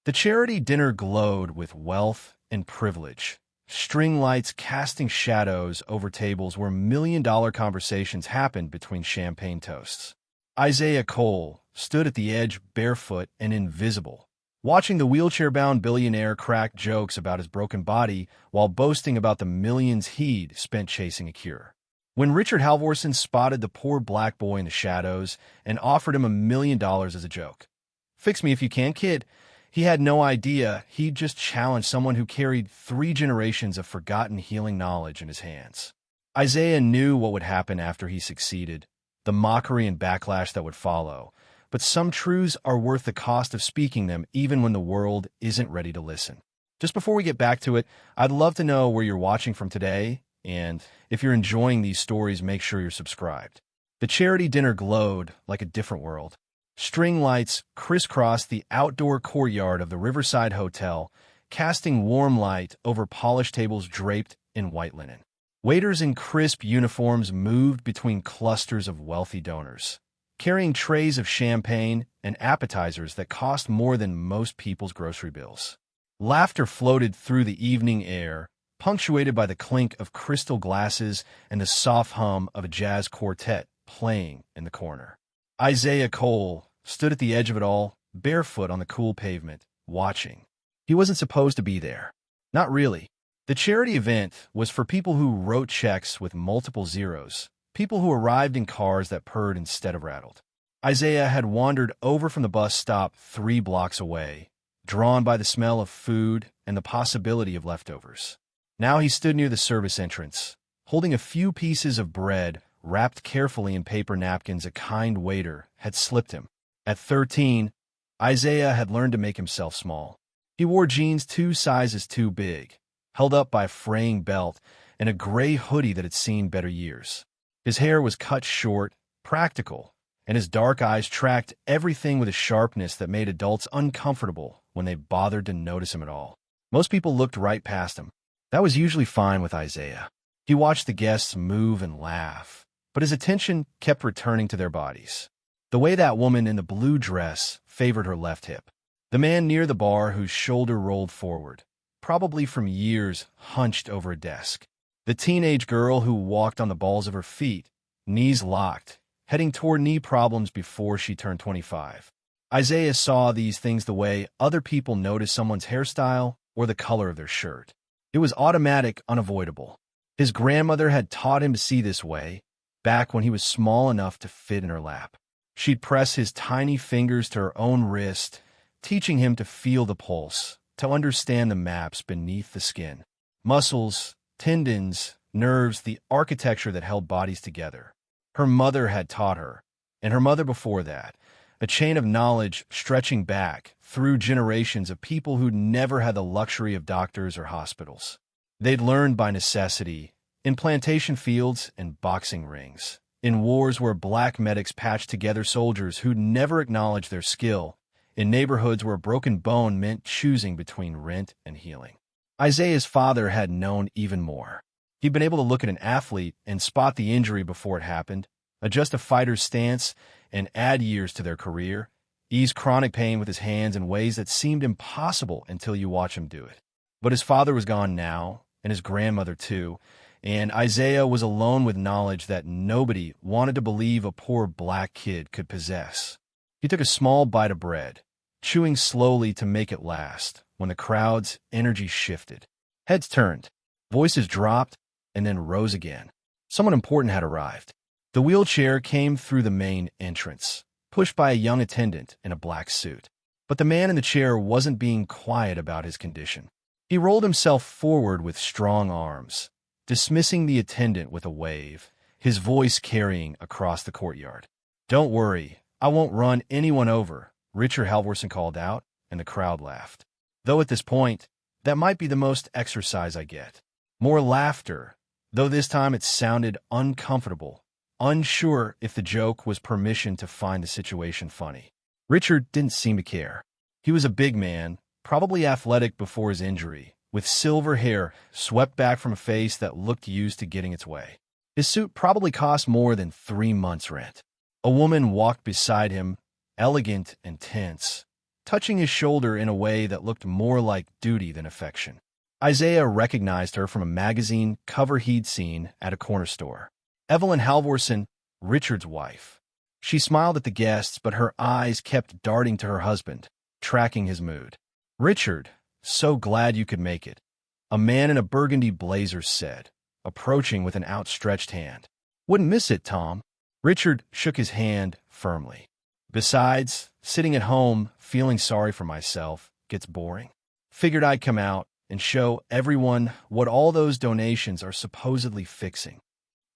The charity dinner glowed with wealth and privilege. String lights casting shadows over tables where million-dollar conversations happened between champagne toasts. Isaiah Cole stood at the edge barefoot and invisible, watching the wheelchair-bound billionaire crack jokes about his broken body while boasting about the millions he'd spent chasing a cure. When Richard Halvorsen spotted the poor black boy in the shadows and offered him $1 million as a joke. "Fix me if you can, kid," he had no idea he'd just challenged someone who carried 3 generations of forgotten healing knowledge in his hands. Isaiah knew what would happen after he succeeded, the mockery and backlash that would follow. But some truths are worth the cost of speaking them even when the world isn't ready to listen. Just before we get back to it, I'd love to know where you're watching from today, and if you're enjoying these stories, make sure you're subscribed. The charity dinner glowed like a different world. String lights crisscrossed the outdoor courtyard of the Riverside Hotel, casting warm light over polished tables draped in white linen. Waiters in crisp uniforms moved between clusters of wealthy donors, carrying trays of champagne and appetizers that cost more than most people's grocery bills. Laughter floated through the evening air, punctuated by the clink of crystal glasses and the soft hum of a jazz quartet playing in the corner. Isaiah Cole stood at the edge of it all, barefoot on the cool pavement, watching. He wasn't supposed to be there. Not really. The charity event was for people who wrote checks with multiple zeros, people who arrived in cars that purred instead of rattled. Isaiah had wandered over from the bus stop 3 blocks away, drawn by the smell of food and the possibility of leftovers. Now he stood near the service entrance, holding a few pieces of bread wrapped carefully in paper napkins a kind waiter had slipped him. At 13, Isaiah had learned to make himself small. He wore jeans 2 sizes too big, held up by a fraying belt, and a gray hoodie that had seen better years. His hair was cut short, practical, and his dark eyes tracked everything with a sharpness that made adults uncomfortable when they bothered to notice him at all. Most people looked right past him. That was usually fine with Isaiah. He watched the guests move and laugh, but his attention kept returning to their bodies. The way that woman in the blue dress favored her left hip. The man near the bar whose shoulder rolled forward, probably from years hunched over a desk. The teenage girl who walked on the balls of her feet, knees locked, heading toward knee problems before she turned 25. Isaiah saw these things the way other people notice someone's hairstyle or the color of their shirt. It was automatic, unavoidable. His grandmother had taught him to see this way, back when he was small enough to fit in her lap. She'd press his tiny fingers to her own wrist, teaching him to feel the pulse, to understand the maps beneath the skin. Muscles, tendons, nerves, the architecture that held bodies together. Her mother had taught her, and her mother before that, a chain of knowledge stretching back through generations of people who'd never had the luxury of doctors or hospitals. They'd learned by necessity, in plantation fields and boxing rings, in wars where black medics patched together soldiers who'd never acknowledged their skill, in neighborhoods where a broken bone meant choosing between rent and healing. Isaiah's father had known even more. He'd been able to look at an athlete and spot the injury before it happened, adjust a fighter's stance, and add years to their career, ease chronic pain with his hands in ways that seemed impossible until you watch him do it. But his father was gone now, and his grandmother too, and Isaiah was alone with knowledge that nobody wanted to believe a poor black kid could possess. He took a small bite of bread, chewing slowly to make it last, when the crowd's energy shifted. Heads turned, voices dropped, and then rose again. Someone important had arrived. The wheelchair came through the main entrance, pushed by a young attendant in a black suit. But the man in the chair wasn't being quiet about his condition. He rolled himself forward with strong arms, dismissing the attendant with a wave, his voice carrying across the courtyard. "Don't worry, I won't run anyone over," Richard Halvorsen called out, and the crowd laughed. Though at this point, that might be the most exercise I get. More laughter, though this time it sounded uncomfortable, unsure if the joke was permission to find the situation funny. Richard didn't seem to care. He was a big man, probably athletic before his injury, with silver hair swept back from a face that looked used to getting its way. His suit probably cost more than 3 months' rent. A woman walked beside him, elegant and tense, touching his shoulder in a way that looked more like duty than affection. Isaiah recognized her from a magazine cover he'd seen at a corner store. Evelyn Halvorsen, Richard's wife. She smiled at the guests, but her eyes kept darting to her husband, tracking his mood. "Richard, so glad you could make it," a man in a burgundy blazer said, approaching with an outstretched hand. "Wouldn't miss it, Tom." Richard shook his hand firmly. "Besides, sitting at home, feeling sorry for myself, gets boring. Figured I'd come out and show everyone what all those donations are supposedly fixing."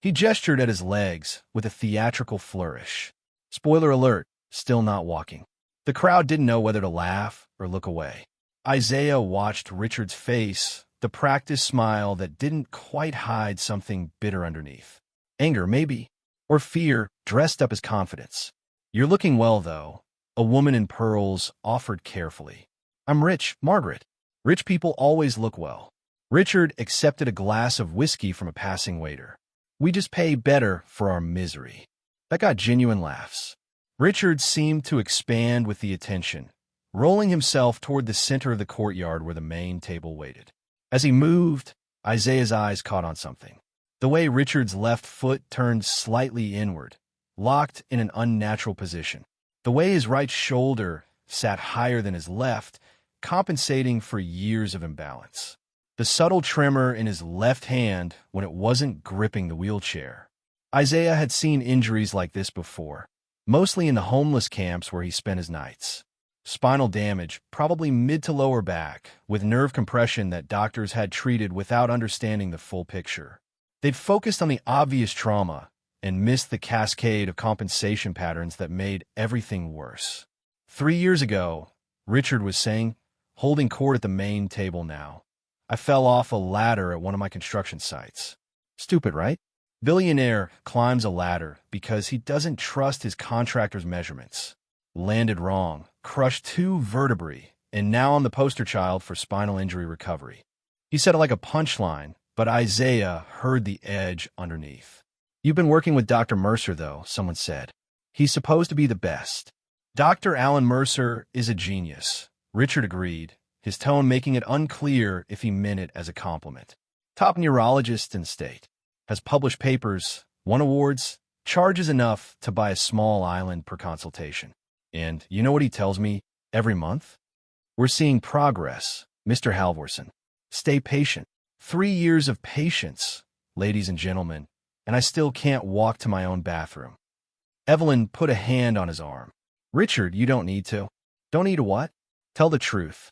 He gestured at his legs with a theatrical flourish. Spoiler alert, still not walking. The crowd didn't know whether to laugh or look away. Isaiah watched Richard's face, the practiced smile that didn't quite hide something bitter underneath. Anger, maybe, or fear dressed up as confidence. "You're looking well, though," a woman in pearls offered carefully. "I'm rich, Margaret. Rich people always look well." Richard accepted a glass of whiskey from a passing waiter. "We just pay better for our misery." That got genuine laughs. Richard seemed to expand with the attention, rolling himself toward the center of the courtyard where the main table waited. As he moved, Isaiah's eyes caught on something. The way Richard's left foot turned slightly inward, locked in an unnatural position. The way his right shoulder sat higher than his left, compensating for years of imbalance. The subtle tremor in his left hand when it wasn't gripping the wheelchair. Isaiah had seen injuries like this before, mostly in the homeless camps where he spent his nights. Spinal damage, probably mid to lower back, with nerve compression that doctors had treated without understanding the full picture. They'd focused on the obvious trauma and missed the cascade of compensation patterns that made everything worse. 3 years ago, Richard was saying, holding court at the main table now, "I fell off a ladder at one of my construction sites." Stupid, right? Billionaire climbs a ladder because he doesn't trust his contractor's measurements. Landed wrong, crushed 2 vertebrae, and now I'm the poster child for spinal injury recovery. He said it like a punchline, but Isaiah heard the edge underneath. "You've been working with Dr. Mercer, though," someone said. "He's supposed to be the best." "Dr. Alan Mercer is a genius," Richard agreed, his tone making it unclear if he meant it as a compliment. "Top neurologist in state. Has published papers, won awards, charges enough to buy a small island per consultation. And you know what he tells me every month? We're seeing progress, Mr. Halvorsen. Stay patient. 3 years of patience, ladies and gentlemen, and I still can't walk to my own bathroom." Evelyn put a hand on his arm. "Richard, you don't need to." "Don't need to what?" "Tell the truth."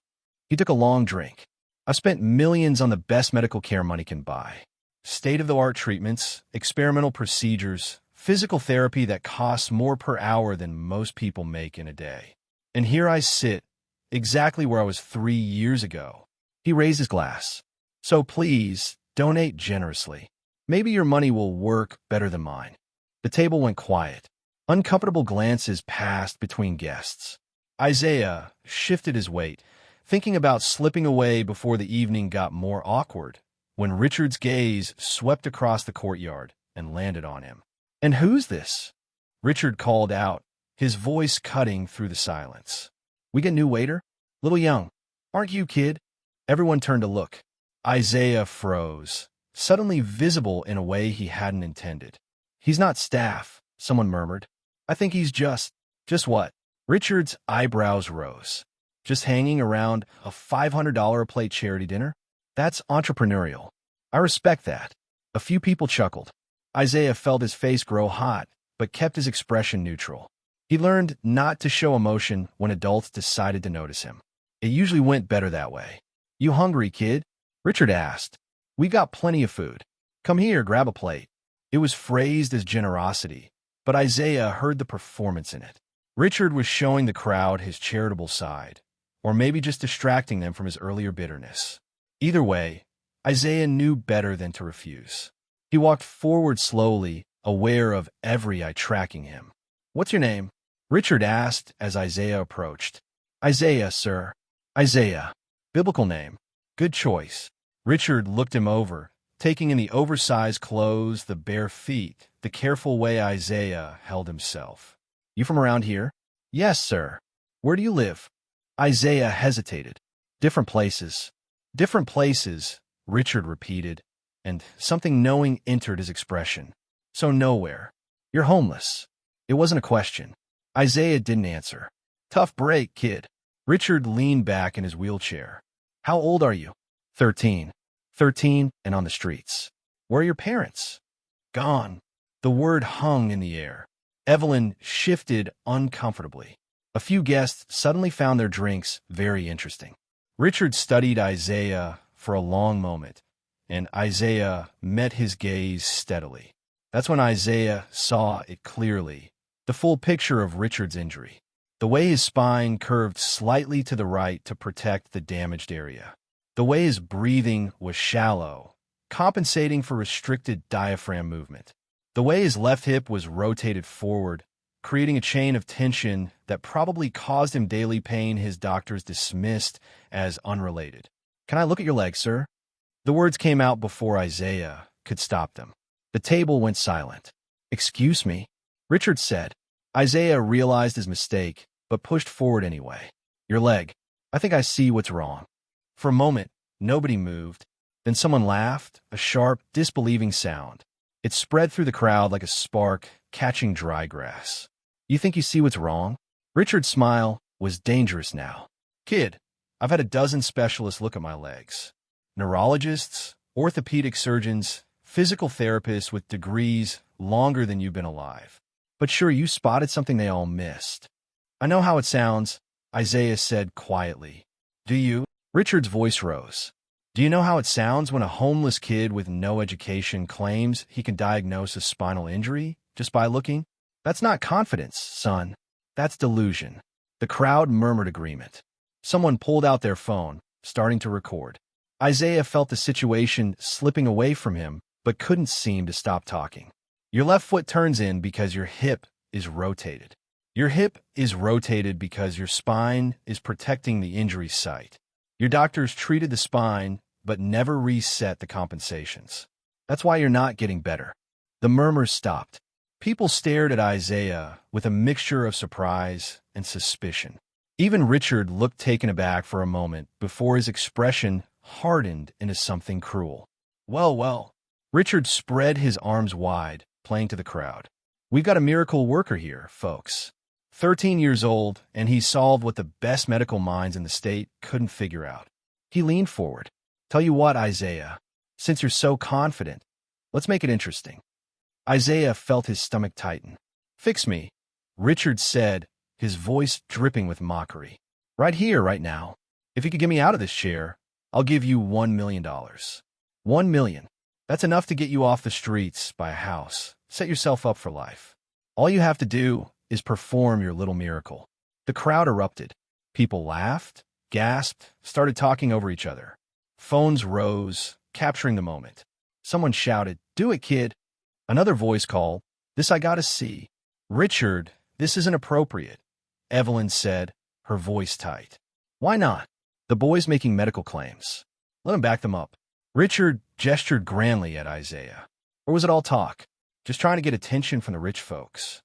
He took a long drink. "I've spent millions on the best medical care money can buy. State-of-the-art treatments, experimental procedures, physical therapy that costs more per hour than most people make in a day. And here I sit, exactly where I was 3 years ago." He raised his glass. "So please, donate generously. Maybe your money will work better than mine." The table went quiet. Uncomfortable glances passed between guests. Isaiah shifted his weight, thinking about slipping away before the evening got more awkward, when Richard's gaze swept across the courtyard and landed on him. "And who's this?" Richard called out, his voice cutting through the silence. "We get new waiter? Little young. Aren't you, kid?" Everyone turned to look. Isaiah froze, suddenly visible in a way he hadn't intended. "He's not staff," someone murmured. "I think he's just what?" Richard's eyebrows rose. "Just hanging around a $500 a plate charity dinner? That's entrepreneurial. I respect that." A few people chuckled. Isaiah felt his face grow hot, but kept his expression neutral. He learned not to show emotion when adults decided to notice him. It usually went better that way. "You hungry, kid?" Richard asked. "We got plenty of food. Come here, grab a plate." It was phrased as generosity, but Isaiah heard the performance in it. Richard was showing the crowd his charitable side, or maybe just distracting them from his earlier bitterness. Either way, Isaiah knew better than to refuse. He walked forward slowly, aware of every eye tracking him. "What's your name?" Richard asked as Isaiah approached. "Isaiah, sir." "Isaiah. Biblical name. Good choice." Richard looked him over, taking in the oversized clothes, the bare feet, the careful way Isaiah held himself. "You from around here?" "Yes, sir." "Where do you live?" Isaiah hesitated. Different places. Different places, Richard repeated, and something knowing entered his expression. So nowhere. You're homeless. It wasn't a question. Isaiah didn't answer. Tough break, kid. Richard leaned back in his wheelchair. How old are you? 13. 13 and on the streets. Where are your parents? Gone. The word hung in the air. Evelyn shifted uncomfortably. A few guests suddenly found their drinks very interesting. Richard studied Isaiah for a long moment, and Isaiah met his gaze steadily. That's when Isaiah saw it clearly, the full picture of Richard's injury. The way his spine curved slightly to the right to protect the damaged area. The way his breathing was shallow, compensating for restricted diaphragm movement. The way his left hip was rotated forward, creating a chain of tension that probably caused him daily pain his doctors dismissed as unrelated. Can I look at your leg, sir? The words came out before Isaiah could stop them. The table went silent. Excuse me, Richard said. Isaiah realized his mistake, but pushed forward anyway. Your leg. I think I see what's wrong. For a moment, nobody moved. Then someone laughed, a sharp, disbelieving sound. It spread through the crowd like a spark catching dry grass. You think you see what's wrong? Richard's smile was dangerous now. Kid, I've had a dozen specialists look at my legs. Neurologists, orthopedic surgeons, physical therapists with degrees longer than you've been alive. But sure, you spotted something they all missed. I know how it sounds, Isaiah said quietly. Do you? Richard's voice rose. Do you know how it sounds when a homeless kid with no education claims he can diagnose a spinal injury just by looking? That's not confidence, son. That's delusion. The crowd murmured agreement. Someone pulled out their phone, starting to record. Isaiah felt the situation slipping away from him, but couldn't seem to stop talking. Your left foot turns in because your hip is rotated. Your hip is rotated because your spine is protecting the injury site. Your doctors treated the spine, but never reset the compensations. That's why you're not getting better. The murmurs stopped. People stared at Isaiah with a mixture of surprise and suspicion. Even Richard looked taken aback for a moment before his expression hardened into something cruel. Well. Richard spread his arms wide, playing to the crowd. We've got a miracle worker here, folks. 13 years old, and he solved what the best medical minds in the state couldn't figure out. He leaned forward. Tell you what, Isaiah, since you're so confident, let's make it interesting. Isaiah felt his stomach tighten. Fix me, Richard said, his voice dripping with mockery. Right here, right now. If you could get me out of this chair, I'll give you $1 million. $1 million. That's enough to get you off the streets, buy a house, set yourself up for life. All you have to do is perform your little miracle. The crowd erupted. People laughed, gasped, started talking over each other. Phones rose, capturing the moment. Someone shouted, "Do it, kid." Another voice called, "This I gotta see." Richard, this isn't appropriate, Evelyn said, her voice tight. Why not? The boy's making medical claims. Let him back them up. Richard gestured grandly at Isaiah. Or was it all talk? Just trying to get attention from the rich folks?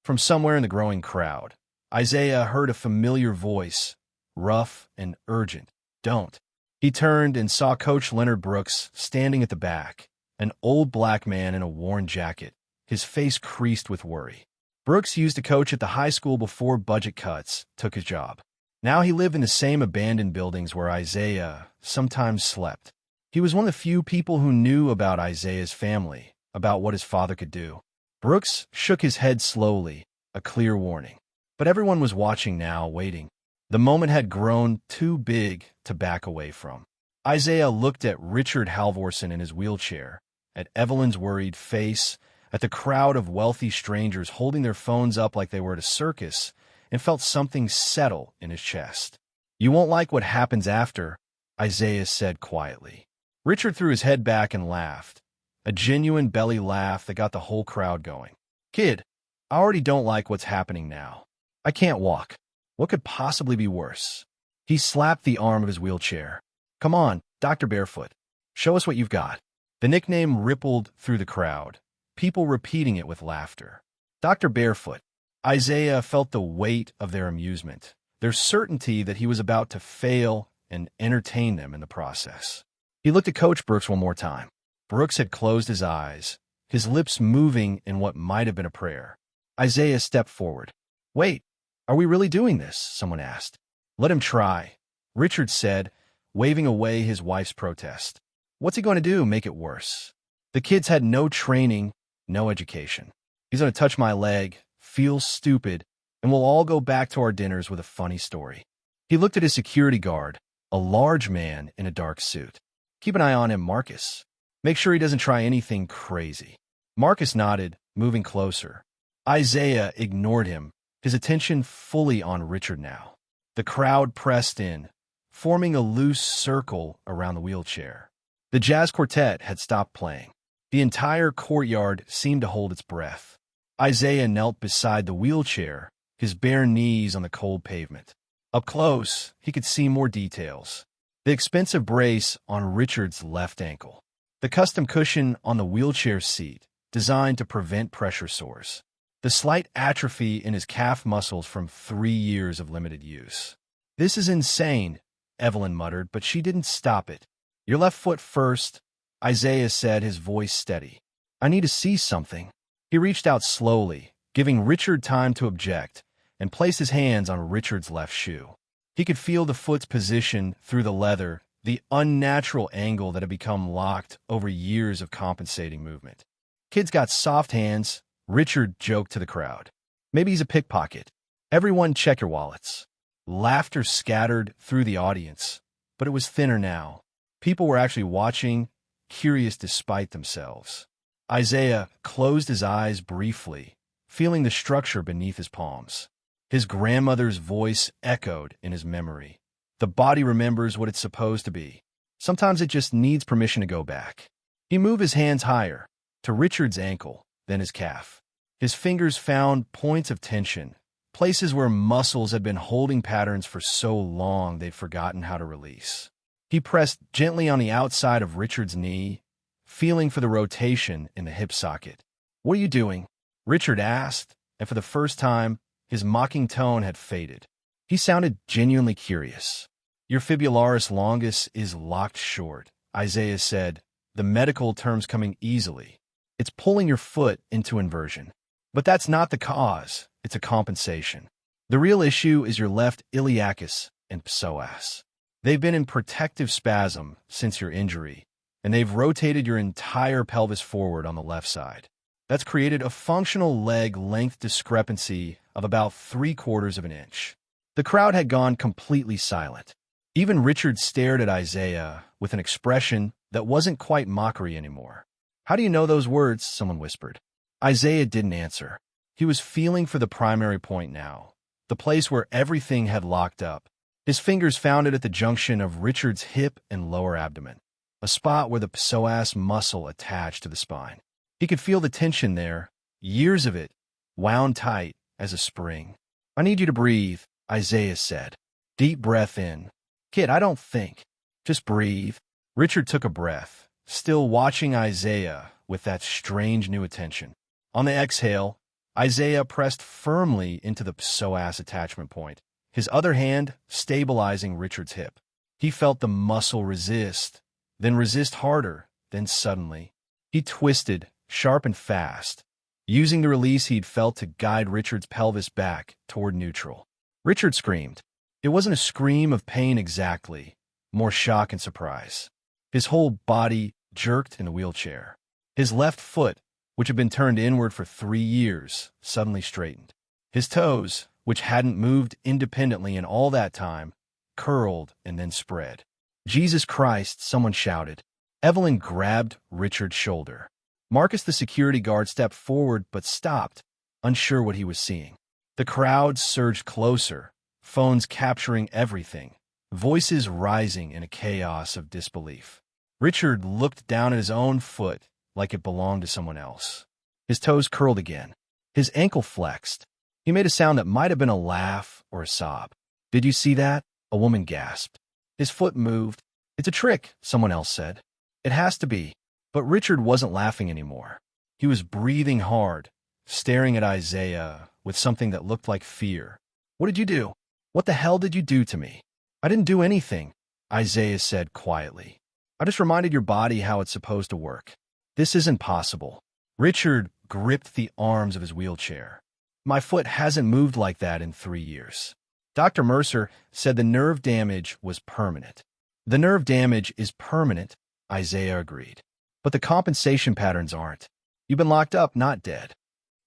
From somewhere in the growing crowd, Isaiah heard a familiar voice, rough and urgent. Don't. He turned and saw Coach Leonard Brooks standing at the back, an old black man in a worn jacket, his face creased with worry. Brooks used to coach at the high school before budget cuts took his job. Now he lived in the same abandoned buildings where Isaiah sometimes slept. He was one of the few people who knew about Isaiah's family, about what his father could do. Brooks shook his head slowly, a clear warning. But everyone was watching now, waiting. The moment had grown too big to back away from. Isaiah looked at Richard Halvorsen in his wheelchair, at Evelyn's worried face, at the crowd of wealthy strangers holding their phones up like they were at a circus, and felt something settle in his chest. You won't like what happens after, Isaiah said quietly. Richard threw his head back and laughed, a genuine belly laugh that got the whole crowd going. Kid, I already don't like what's happening now. I can't walk. What could possibly be worse? He slapped the arm of his wheelchair. Come on, Dr. Barefoot. Show us what you've got. The nickname rippled through the crowd, people repeating it with laughter. Dr. Barefoot. Isaiah felt the weight of their amusement, their certainty that he was about to fail and entertain them in the process. He looked at Coach Brooks one more time. Brooks had closed his eyes, his lips moving in what might have been a prayer. Isaiah stepped forward. "Wait, are we really doing this?" someone asked. "Let him try," Richard said, waving away his wife's protest. "What's he going to do, make it worse? The kid's had no training, no education. He's going to touch my leg, feel stupid, and we'll all go back to our dinners with a funny story." He looked at his security guard, a large man in a dark suit. "Keep an eye on him, Marcus. Make sure he doesn't try anything crazy." Marcus nodded, moving closer. Isaiah ignored him, his attention fully on Richard now. The crowd pressed in, forming a loose circle around the wheelchair. The jazz quartet had stopped playing. The entire courtyard seemed to hold its breath. Isaiah knelt beside the wheelchair, his bare knees on the cold pavement. Up close, he could see more details. The expensive brace on Richard's left ankle. The custom cushion on the wheelchair seat, designed to prevent pressure sores. The slight atrophy in his calf muscles from 3 years of limited use. "This is insane," Evelyn muttered, but she didn't stop it. "Your left foot first," Isaiah said, his voice steady. "I need to see something." He reached out slowly, giving Richard time to object, and placed his hands on Richard's left shoe. He could feel the foot's position through the leather, the unnatural angle that had become locked over years of compensating movement. "Kid's got soft hands," Richard joked to the crowd. "Maybe he's a pickpocket. Everyone check your wallets." Laughter scattered through the audience, but it was thinner now. People were actually watching, curious despite themselves. Isaiah closed his eyes briefly, feeling the structure beneath his palms. His grandmother's voice echoed in his memory. The body remembers what it's supposed to be. Sometimes it just needs permission to go back. He moved his hands higher, to Richard's ankle, then his calf. His fingers found points of tension, places where muscles had been holding patterns for so long they'd forgotten how to release. He pressed gently on the outside of Richard's knee, feeling for the rotation in the hip socket. "What are you doing?" Richard asked, and for the first time, his mocking tone had faded. He sounded genuinely curious. "Your fibularis longus is locked short," Isaiah said, the medical terms coming easily. "It's pulling your foot into inversion. But that's not the cause, it's a compensation. The real issue is your left iliacus and psoas. They've been in protective spasm since your injury, and they've rotated your entire pelvis forward on the left side. That's created a functional leg length discrepancy of about 3/4 of an inch." The crowd had gone completely silent. Even Richard stared at Isaiah with an expression that wasn't quite mockery anymore. "How do you know those words?" someone whispered. Isaiah didn't answer. He was feeling for the primary point now, the place where everything had locked up. His fingers found it at the junction of Richard's hip and lower abdomen, a spot where the psoas muscle attached to the spine. He could feel the tension there, years of it, wound tight as a spring. "I need you to breathe," Isaiah said. "Deep breath in. Kid, I don't think. Just breathe." Richard took a breath, still watching Isaiah with that strange new attention. On the exhale, Isaiah pressed firmly into the psoas attachment point, his other hand stabilizing Richard's hip. He felt the muscle resist, then resist harder, then suddenly. He twisted, sharp and fast, using the release he'd felt to guide Richard's pelvis back toward neutral. Richard screamed. It wasn't a scream of pain exactly, more shock and surprise. His whole body jerked in the wheelchair. His left foot, which had been turned inward for 3 years, suddenly straightened. His toes, which hadn't moved independently in all that time, curled and then spread. "Jesus Christ," someone shouted. Evelyn grabbed Richard's shoulder. Marcus, the security guard, stepped forward but stopped, unsure what he was seeing. The crowd surged closer, phones capturing everything, voices rising in a chaos of disbelief. Richard looked down at his own foot like it belonged to someone else. His toes curled again. His ankle flexed. He made a sound that might have been a laugh or a sob. "Did you see that?" a woman gasped. His foot moved. "It's a trick," someone else said. "It has to be." But Richard wasn't laughing anymore. He was breathing hard, staring at Isaiah with something that looked like fear. "What did you do? What the hell did you do to me? I didn't do anything, Isaiah said quietly. I just reminded your body how it's supposed to work. This isn't possible. Richard gripped the arms of his wheelchair. My foot hasn't moved like that in 3 years. Dr. Mercer said the nerve damage was permanent. The nerve damage is permanent, Isaiah agreed. But the compensation patterns aren't. You've been locked up, not dead.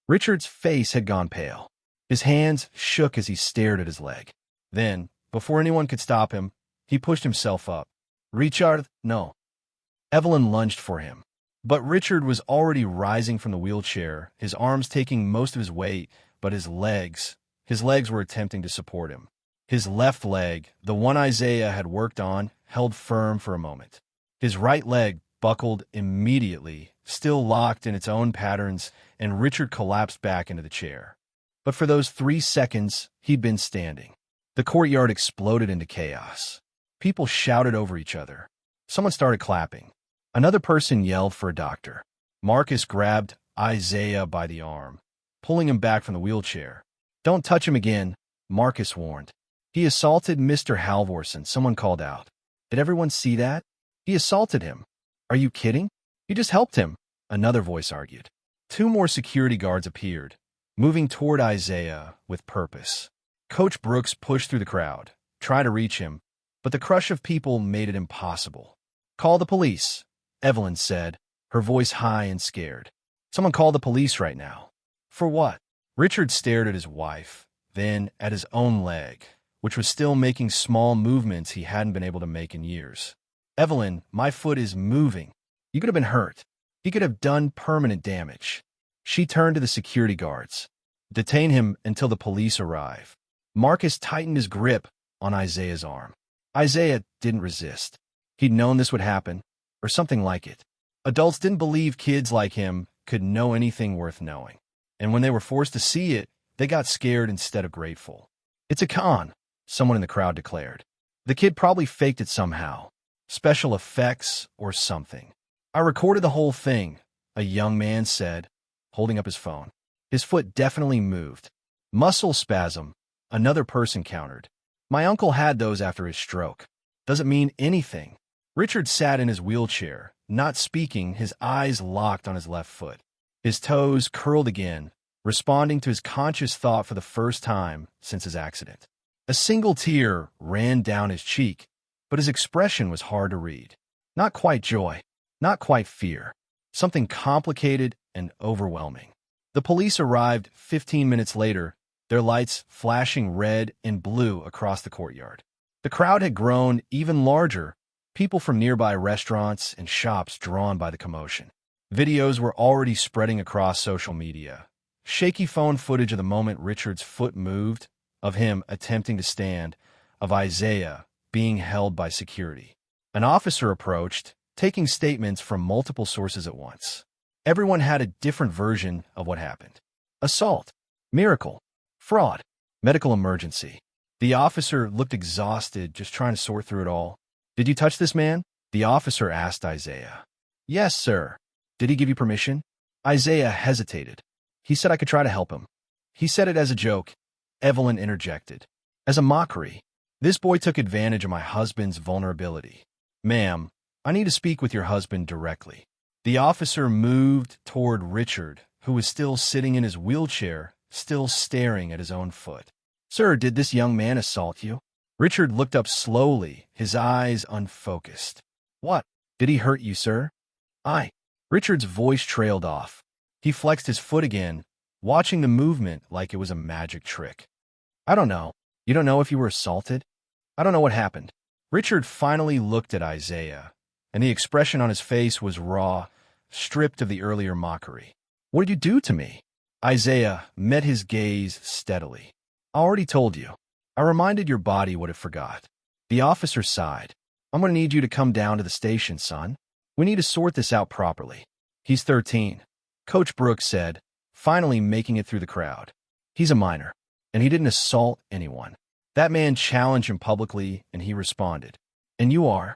Richard's face had gone pale. His hands shook as he stared at his leg. Then, before anyone could stop him, he pushed himself up. Richard, no. Evelyn lunged for him. But Richard was already rising from the wheelchair, his arms taking most of his weight, but his legs were attempting to support him. His left leg, the one Isaiah had worked on, held firm for a moment. His right leg buckled immediately, still locked in its own patterns, and Richard collapsed back into the chair. But for those 3 seconds, he'd been standing. The courtyard exploded into chaos. People shouted over each other. Someone started clapping. Another person yelled for a doctor. Marcus grabbed Isaiah by the arm, pulling him back from the wheelchair. Don't touch him again, Marcus warned. He assaulted Mr. Halvorsen, someone called out. Did everyone see that? He assaulted him. Are you kidding? You just helped him, another voice argued. 2 more security guards appeared, moving toward Isaiah with purpose. Coach Brooks pushed through the crowd, tried to reach him, but the crush of people made it impossible. Call the police, Evelyn said, her voice high and scared. Someone call the police right now. For what? Richard stared at his wife, then at his own leg, which was still making small movements he hadn't been able to make in years. Evelyn, my foot is moving. You could have been hurt. He could have done permanent damage. She turned to the security guards. Detain him until the police arrive. Marcus tightened his grip on Isaiah's arm. Isaiah didn't resist. He'd known this would happen, or something like it. Adults didn't believe kids like him could know anything worth knowing. And when they were forced to see it, they got scared instead of grateful. It's a con, someone in the crowd declared. The kid probably faked it somehow. Special effects or something. I recorded the whole thing, a young man said, holding up his phone. His foot definitely moved. Muscle spasm, another person countered. My uncle had those after his stroke. Doesn't mean anything. Richard sat in his wheelchair, not speaking, his eyes locked on his left foot. His toes curled again, responding to his conscious thought for the first time since his accident. A single tear ran down his cheek, but his expression was hard to read. Not quite joy, not quite fear. Something complicated and overwhelming. The police arrived 15 minutes later, their lights flashing red and blue across the courtyard. The crowd had grown even larger, people from nearby restaurants and shops drawn by the commotion. Videos were already spreading across social media. Shaky phone footage of the moment Richard's foot moved, of him attempting to stand, of Isaiah being held by security. An officer approached, taking statements from multiple sources at once. Everyone had a different version of what happened. Assault, miracle, fraud, medical emergency. The officer looked exhausted, just trying to sort through it all. Did you touch this man? The officer asked Isaiah. Yes, sir. Did he give you permission? Isaiah hesitated. He said I could try to help him. He said it as a joke. Evelyn interjected. As a mockery. This boy took advantage of my husband's vulnerability. Ma'am, I need to speak with your husband directly. The officer moved toward Richard, who was still sitting in his wheelchair, still staring at his own foot. Sir, did this young man assault you? Richard looked up slowly, his eyes unfocused. What? Did he hurt you, sir? Richard's voice trailed off. He flexed his foot again, watching the movement like it was a magic trick. I don't know. You don't know if you were assaulted? I don't know what happened. Richard finally looked at Isaiah, and the expression on his face was raw, stripped of the earlier mockery. What did you do to me? Isaiah met his gaze steadily. I already told you. I reminded your body what it forgot. The officer sighed. I'm going to need you to come down to the station, son. We need to sort this out properly. He's 13, Coach Brooks said, finally making it through the crowd. He's a minor, and he didn't assault anyone. That man challenged him publicly, and he responded. And you are?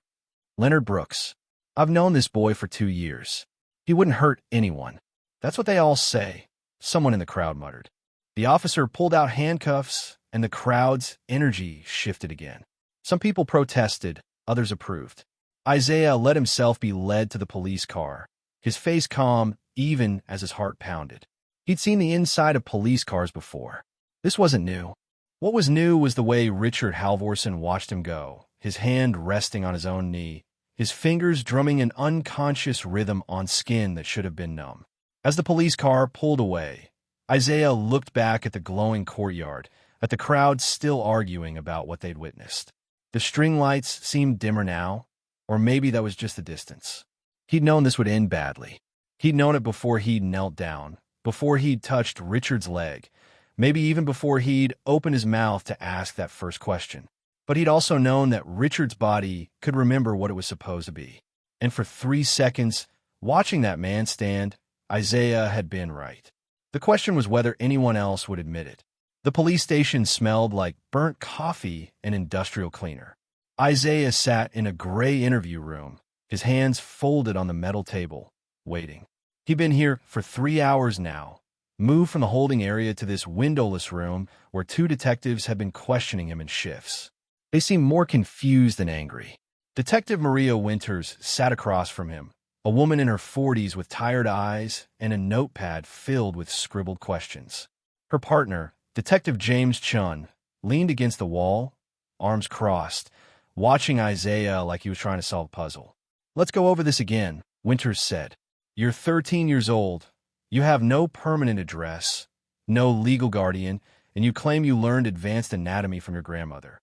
Leonard Brooks. I've known this boy for 2 years. He wouldn't hurt anyone. That's what they all say, someone in the crowd muttered. The officer pulled out handcuffs and the crowd's energy shifted again. Some people protested, others approved. Isaiah let himself be led to the police car, his face calm even as his heart pounded. He'd seen the inside of police cars before. This wasn't new. What was new was the way Richard Halvorsen watched him go, his hand resting on his own knee, his fingers drumming an unconscious rhythm on skin that should have been numb. As the police car pulled away, Isaiah looked back at the glowing courtyard, at the crowd still arguing about what they'd witnessed. The string lights seemed dimmer now, or maybe that was just the distance. He'd known this would end badly. He'd known it before he'd knelt down, before he'd touched Richard's leg, maybe even before he'd opened his mouth to ask that first question. But he'd also known that Richard's body could remember what it was supposed to be. And for 3 seconds, watching that man stand, Isaiah had been right. The question was whether anyone else would admit it. The police station smelled like burnt coffee and industrial cleaner. Isaiah sat in a gray interview room, his hands folded on the metal table, waiting. He'd been here for 3 hours now, moved from the holding area to this windowless room where 2 detectives had been questioning him in shifts. They seemed more confused than angry. Detective Maria Winters sat across from him, a woman in her 40s with tired eyes and a notepad filled with scribbled questions. Her partner, Detective James Chun, leaned against the wall, arms crossed, watching Isaiah like he was trying to solve a puzzle. "Let's go over this again," Winters said. "You're 13 years old. You have no permanent address, no legal guardian, and you claim you learned advanced anatomy from your grandmother."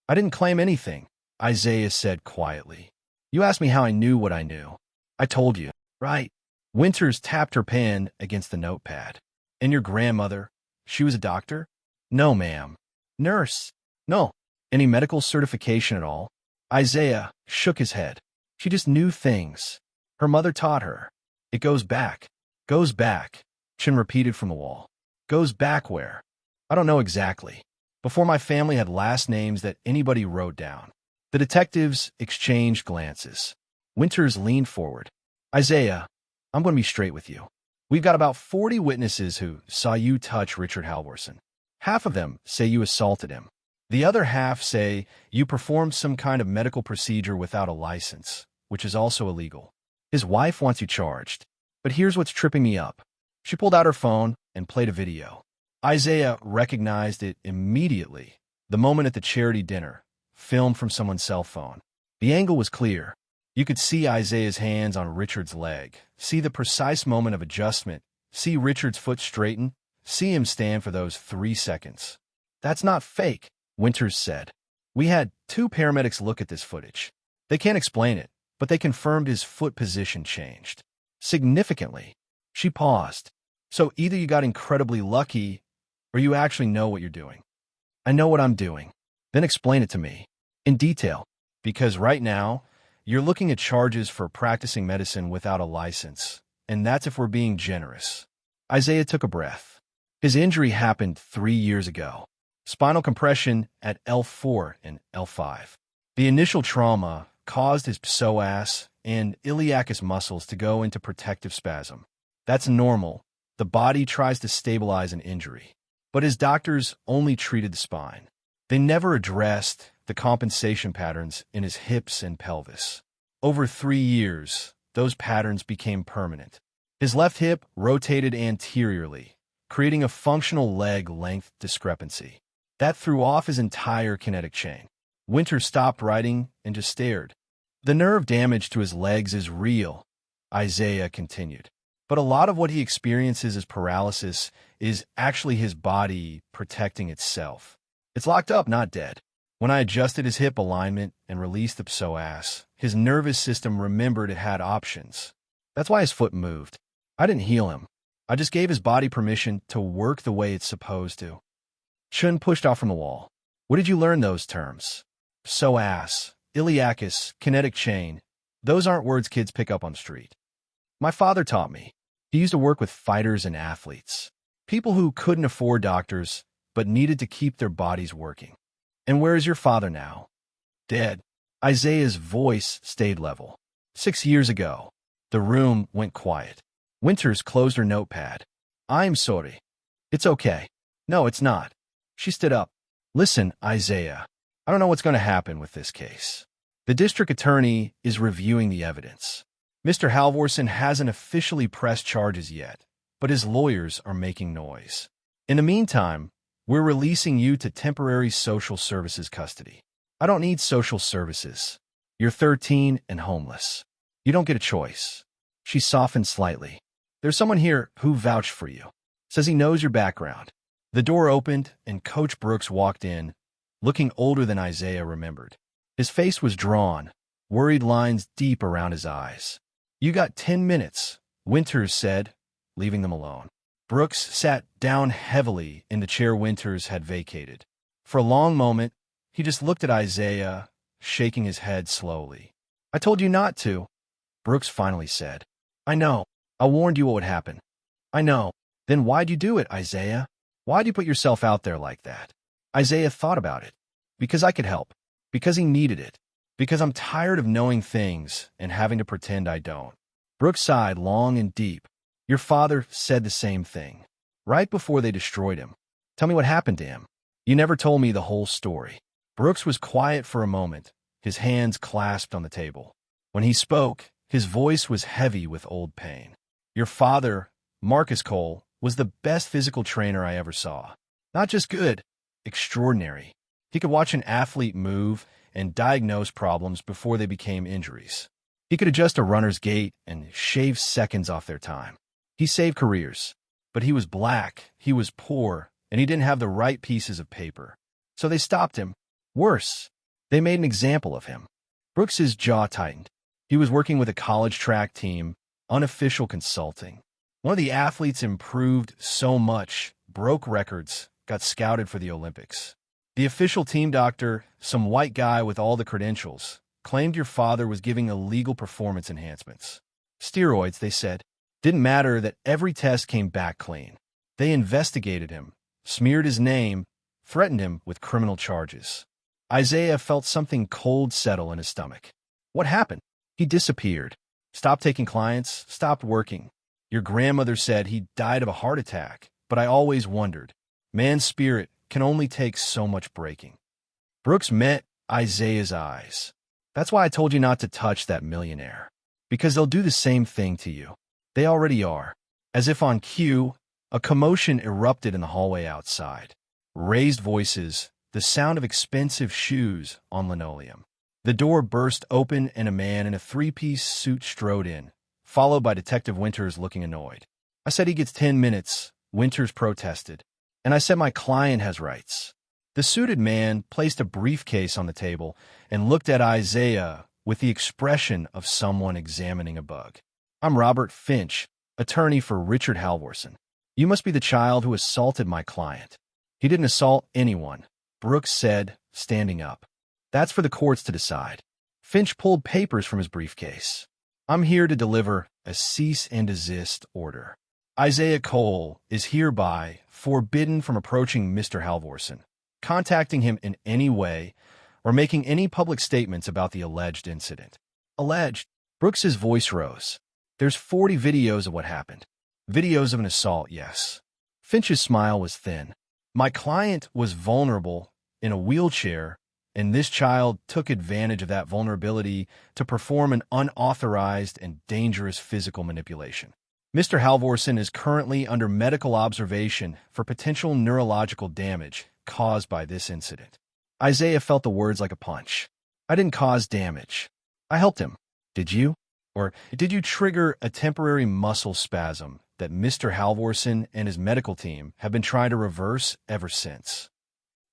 "I didn't claim anything," Isaiah said quietly. "You asked me how I knew what I knew. I told you, right?" Winters tapped her pen against the notepad. "And your grandmother? She was a doctor?" "No, ma'am." "Nurse?" "No." "Any medical certification at all?" Isaiah shook his head. "She just knew things. Her mother taught her. It goes back." "Goes back," Chin repeated from the wall. "Goes back where?" "I don't know exactly. Before my family had last names that anybody wrote down." The detectives exchanged glances. Winters leaned forward. "Isaiah, I'm going to be straight with you. We've got about 40 witnesses who saw you touch Richard Halvorsen. Half of them say you assaulted him. The other half say you performed some kind of medical procedure without a license, which is also illegal. His wife wants you charged. But here's what's tripping me up." She pulled out her phone and played a video. Isaiah recognized it immediately, the moment at the charity dinner, filmed from someone's cell phone. The angle was clear. You could see Isaiah's hands on Richard's leg, see the precise moment of adjustment, see Richard's foot straighten, see him stand for those 3 seconds. "That's not fake," Winters said. "We had 2 paramedics look at this footage. They can't explain it, but they confirmed his foot position changed. Significantly." She paused. "So either you got incredibly lucky, or you actually know what you're doing." "I know what I'm doing." "Then explain it to me. In detail. Because right now, you're looking at charges for practicing medicine without a license, and that's if we're being generous." Isaiah took a breath. His injury happened 3 years ago. Spinal compression at L4 and L5. The initial trauma caused his psoas and iliacus muscles to go into protective spasm. That's normal. The body tries to stabilize an injury. But his doctors only treated the spine. They never addressed the compensation patterns in his hips and pelvis. Over 3 years, those patterns became permanent. His left hip rotated anteriorly, creating a functional leg length discrepancy. That threw off his entire kinetic chain. Winters stopped writing and just stared. "The nerve damage to his legs is real," Isaiah continued. "But a lot of what he experiences as paralysis is actually his body protecting itself. It's locked up, not dead. When I adjusted his hip alignment and released the psoas, his nervous system remembered it had options. That's why his foot moved. I didn't heal him. I just gave his body permission to work the way it's supposed to." Chun pushed off from the wall. "Where did you learn those terms? Psoas, iliacus, kinetic chain. Those aren't words kids pick up on the street." "My father taught me. He used to work with fighters and athletes. People who couldn't afford doctors, but needed to keep their bodies working." "And where is your father now?" "Dead." Isaiah's voice stayed level. 6 years ago." The room went quiet. Winters closed her notepad. "I'm sorry." "It's okay." "No, it's not." She stood up. Listen, Isaiah, I don't know what's going to happen with this case. The district attorney is reviewing the evidence. Mr. Halvorsen hasn't officially pressed charges yet, but his lawyers are making noise. In the meantime, we're releasing you to temporary social services custody. I don't need social services. You're 13 and homeless. You don't get a choice. She softened slightly. There's someone here who vouched for you. Says he knows your background. The door opened and Coach Brooks walked in, looking older than Isaiah remembered. His face was drawn, worried lines deep around his eyes. You got 10 minutes, Winters said, leaving them alone. Brooks sat down heavily in the chair Winters had vacated. For a long moment, he just looked at Isaiah, shaking his head slowly. I told you not to, Brooks finally said. I know. I warned you what would happen. I know. Then why'd you do it, Isaiah? Why'd you put yourself out there like that? Isaiah thought about it. Because I could help. Because he needed it. Because I'm tired of knowing things and having to pretend I don't. Brooks sighed long and deep. Your father said the same thing. Right before they destroyed him. Tell me what happened to him. You never told me the whole story. Brooks was quiet for a moment, his hands clasped on the table. When he spoke, his voice was heavy with old pain. Your father, Marcus Cole, was the best physical trainer I ever saw. Not just good, extraordinary. He could watch an athlete move and diagnose problems before they became injuries. He could adjust a runner's gait and shave seconds off their time. He saved careers. But he was black, he was poor, and he didn't have the right pieces of paper. So they stopped him. Worse, they made an example of him. Brooks's jaw tightened. He was working with a college track team, unofficial consulting. One of the athletes improved so much, broke records, got scouted for the Olympics. The official team doctor, some white guy with all the credentials, claimed your father was giving illegal performance enhancements. Steroids, they said. Didn't matter that every test came back clean. They investigated him, smeared his name, threatened him with criminal charges. Isaiah felt something cold settle in his stomach. What happened? He disappeared. Stopped taking clients, stopped working. Your grandmother said he died of a heart attack, but I always wondered. Man's spirit can only take so much breaking. Brooks met Isaiah's eyes. That's why I told you not to touch that millionaire. Because they'll do the same thing to you. They already are. As if on cue, a commotion erupted in the hallway outside. Raised voices, the sound of expensive shoes on linoleum. The door burst open and a man in a three-piece suit strode in, followed by Detective Winters looking annoyed. I said he gets 10 minutes, Winters protested. And I said my client has rights. The suited man placed a briefcase on the table and looked at Isaiah with the expression of someone examining a bug. I'm Robert Finch, attorney for Richard Halvorsen. You must be the child who assaulted my client. He didn't assault anyone, Brooks said, standing up. That's for the courts to decide. Finch pulled papers from his briefcase. I'm here to deliver a cease and desist order. Isaiah Cole is hereby forbidden from approaching Mr. Halvorsen, contacting him in any way, or making any public statements about the alleged incident. Alleged? Brooks's voice rose. There's 40 videos of what happened. Videos of an assault, yes. Finch's smile was thin. My client was vulnerable, in a wheelchair, and this child took advantage of that vulnerability to perform an unauthorized and dangerous physical manipulation. Mr. Halvorsen is currently under medical observation for potential neurological damage caused by this incident. Isaiah felt the words like a punch. I didn't cause damage. I helped him. Did you? Or did you trigger a temporary muscle spasm that Mr. Halvorsen and his medical team have been trying to reverse ever since?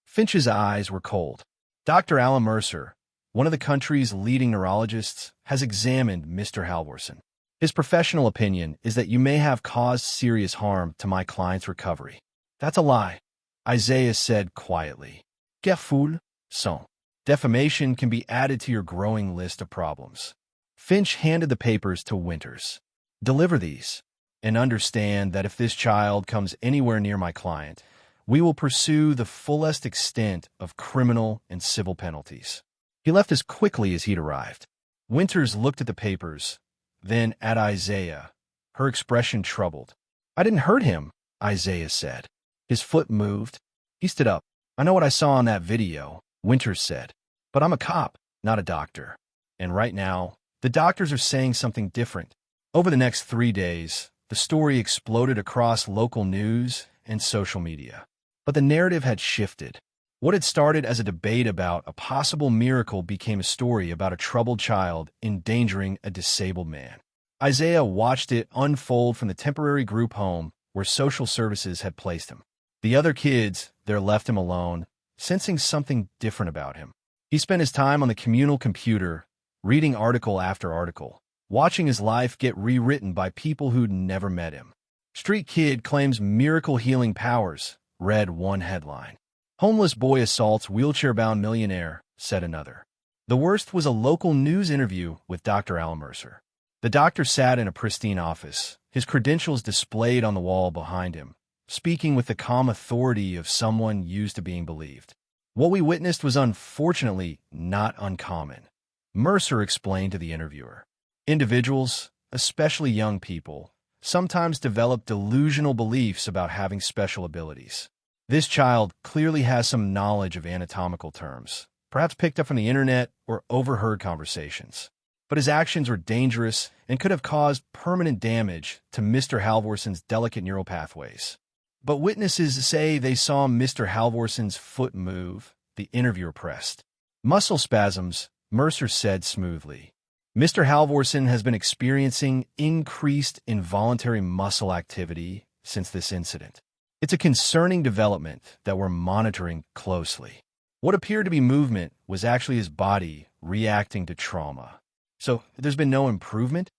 Finch's eyes were cold. Dr. Alan Mercer, one of the country's leading neurologists, has examined Mr. Halvorsen. His professional opinion is that you may have caused serious harm to my client's recovery. That's a lie, Isaiah said quietly. Que foule sont. Defamation can be added to your growing list of problems. Finch handed the papers to Winters. Deliver these, and understand that if this child comes anywhere near my client, we will pursue the fullest extent of criminal and civil penalties. He left as quickly as he'd arrived. Winters looked at the papers, then at Isaiah, her expression troubled. I didn't hurt him, Isaiah said. His foot moved. He stood up. I know what I saw on that video, Winters said. But I'm a cop, not a doctor. And right now, the doctors are saying something different. Over the next 3 days, the story exploded across local news and social media. But the narrative had shifted. What had started as a debate about a possible miracle became a story about a troubled child endangering a disabled man. Isaiah watched it unfold from the temporary group home where social services had placed him. The other kids there left him alone, sensing something different about him. He spent his time on the communal computer, reading article after article, watching his life get rewritten by people who'd never met him. Street Kid claims miracle healing powers, read one headline. Homeless boy assaults wheelchair-bound millionaire, said another. The worst was a local news interview with Dr. Mercer. The doctor sat in a pristine office, his credentials displayed on the wall behind him, speaking with the calm authority of someone used to being believed. What we witnessed was unfortunately not uncommon, Mercer explained to the interviewer. Individuals, especially young people, sometimes develop delusional beliefs about having special abilities. This child clearly has some knowledge of anatomical terms, perhaps picked up from the internet or overheard conversations. But his actions were dangerous and could have caused permanent damage to Mr. Halvorsen's delicate neural pathways. But witnesses say they saw Mr. Halvorsen's foot move, the interviewer pressed. Muscle spasms, Mercer said smoothly. Mr. Halvorsen has been experiencing increased involuntary muscle activity since this incident. It's a concerning development that we're monitoring closely. What appeared to be movement was actually his body reacting to trauma. So there's been no improvement?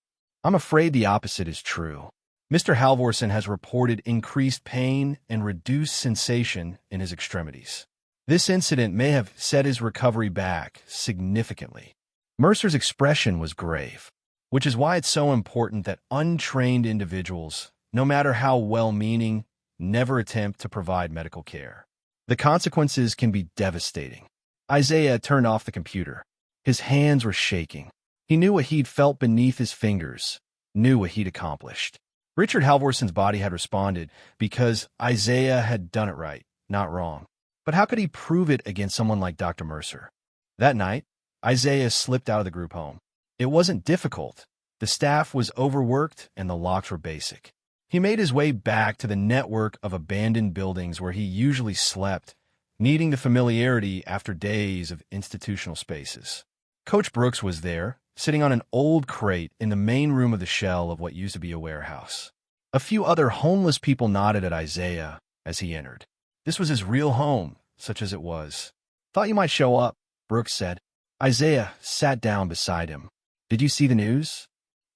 I'm afraid the opposite is true. Mr. Halvorsen has reported increased pain and reduced sensation in his extremities. This incident may have set his recovery back significantly. Mercer's expression was grave, which is why it's so important that untrained individuals, no matter how well-meaning, never attempt to provide medical care. The consequences can be devastating. Isaiah turned off the computer. His hands were shaking. He knew what he'd felt beneath his fingers, knew what he'd accomplished. Richard Halvorsen's body had responded because Isaiah had done it right, not wrong. But how could he prove it against someone like Dr. Mercer? That night, Isaiah slipped out of the group home. It wasn't difficult. The staff was overworked and the locks were basic. He made his way back to the network of abandoned buildings where he usually slept, needing the familiarity after days of institutional spaces. Coach Brooks was there, sitting on an old crate in the main room of the shell of what used to be a warehouse. A few other homeless people nodded at Isaiah as he entered. This was his real home, such as it was. Thought you might show up, Brooks said. Isaiah sat down beside him. Did you see the news?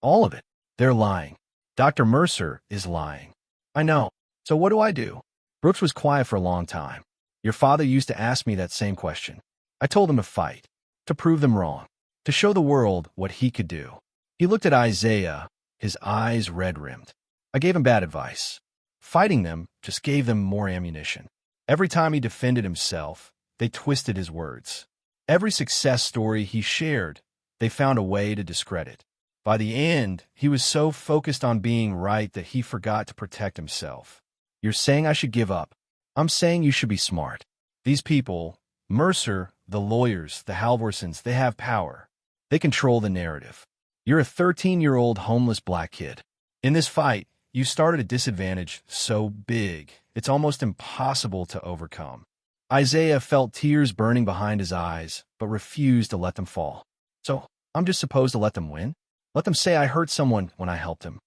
All of it. They're lying. Dr. Mercer is lying. I know. So what do I do? Brooks was quiet for a long time. Your father used to ask me that same question. I told him to fight, to prove them wrong, to show the world what he could do. He looked at Isaiah, his eyes red-rimmed. I gave him bad advice. Fighting them just gave them more ammunition. Every time he defended himself, they twisted his words. Every success story he shared, they found a way to discredit. By the end, he was so focused on being right that he forgot to protect himself. You're saying I should give up. I'm saying you should be smart. These people, Mercer, the lawyers, the Halvorsens, they have power. They control the narrative. You're a 13-year-old homeless black kid. In this fight, you started a disadvantage so big, it's almost impossible to overcome. Isaiah felt tears burning behind his eyes, but refused to let them fall. So, I'm just supposed to let them win? Let them say I hurt someone when I helped him.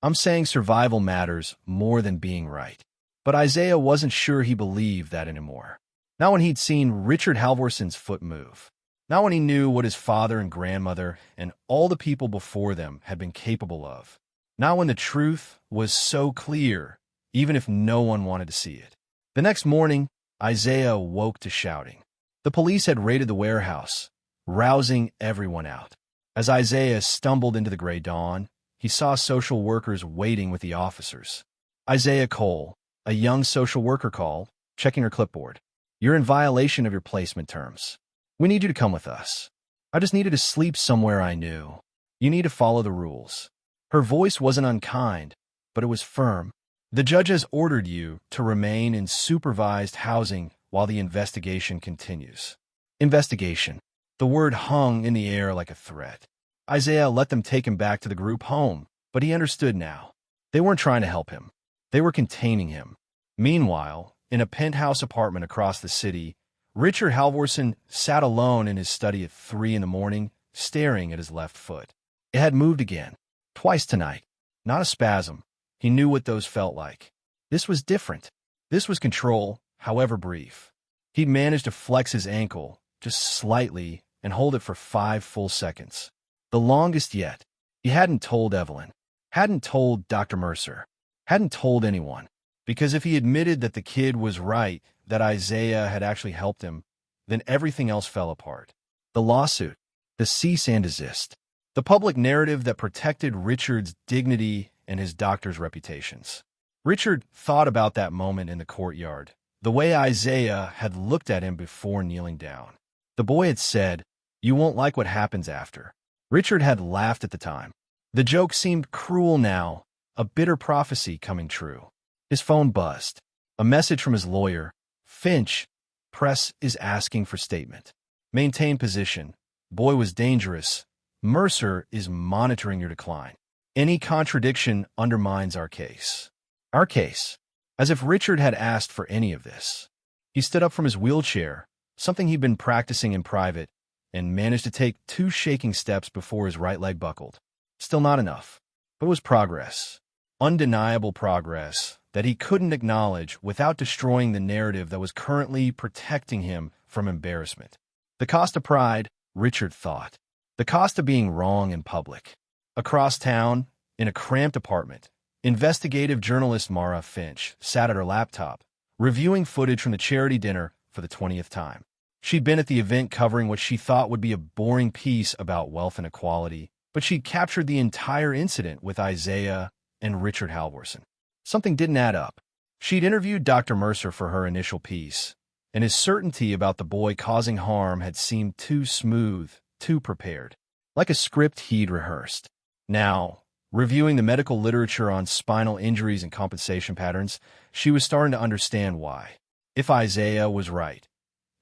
I'm saying survival matters more than being right. But Isaiah wasn't sure he believed that anymore. Not when he'd seen Richard Halvorsen's foot move. Not when he knew what his father and grandmother and all the people before them had been capable of. Not when the truth was so clear, even if no one wanted to see it. The next morning, Isaiah woke to shouting. The police had raided the warehouse, rousing everyone out. As Isaiah stumbled into the gray dawn, he saw social workers waiting with the officers. Isaiah Cole, a young social worker, called, checking her clipboard. You're in violation of your placement terms. We need you to come with us. I just needed to sleep somewhere I knew. You need to follow the rules. Her voice wasn't unkind, but it was firm. The judge has ordered you to remain in supervised housing while the investigation continues. Investigation. The word hung in the air like a threat. Isaiah let them take him back to the group home, but he understood now. They weren't trying to help him. They were containing him. Meanwhile, in a penthouse apartment across the city, Richard Halvorsen sat alone in his study at 3 in the morning, staring at his left foot. It had moved again. Twice tonight. Not a spasm. He knew what those felt like. This was different. This was control, however brief. He'd managed to flex his ankle, just slightly, and hold it for 5 full seconds. The longest yet. He hadn't told Evelyn. Hadn't told Dr. Mercer. Hadn't told anyone. Because if he admitted that the kid was right, that Isaiah had actually helped him, then everything else fell apart. The lawsuit. The cease and desist. The public narrative that protected Richard's dignity and his doctor's reputations. Richard thought about that moment in the courtyard, the way Isaiah had looked at him before kneeling down. The boy had said, "You won't like what happens after." Richard had laughed at the time. The joke seemed cruel now, a bitter prophecy coming true. His phone buzzed. A message from his lawyer. "Finch, press is asking for statement. Maintain position. Boy was dangerous. Mercer is monitoring your decline. Any contradiction undermines our case." Our case. As if Richard had asked for any of this. He stood up from his wheelchair, something he'd been practicing in private, and managed to take 2 shaking steps before his right leg buckled. Still not enough. But it was progress. Undeniable progress that he couldn't acknowledge without destroying the narrative that was currently protecting him from embarrassment. The cost of pride, Richard thought. The cost of being wrong in public. Across town, in a cramped apartment, investigative journalist Mara Finch sat at her laptop, reviewing footage from the charity dinner for the 20th time. She'd been at the event covering what she thought would be a boring piece about wealth inequality, but she'd captured the entire incident with Isaiah and Richard Halvorsen. Something didn't add up. She'd interviewed Dr. Mercer for her initial piece, and his certainty about the boy causing harm had seemed too smooth, too prepared, like a script he'd rehearsed. Now, reviewing the medical literature on spinal injuries and compensation patterns, she was starting to understand why. If Isaiah was right,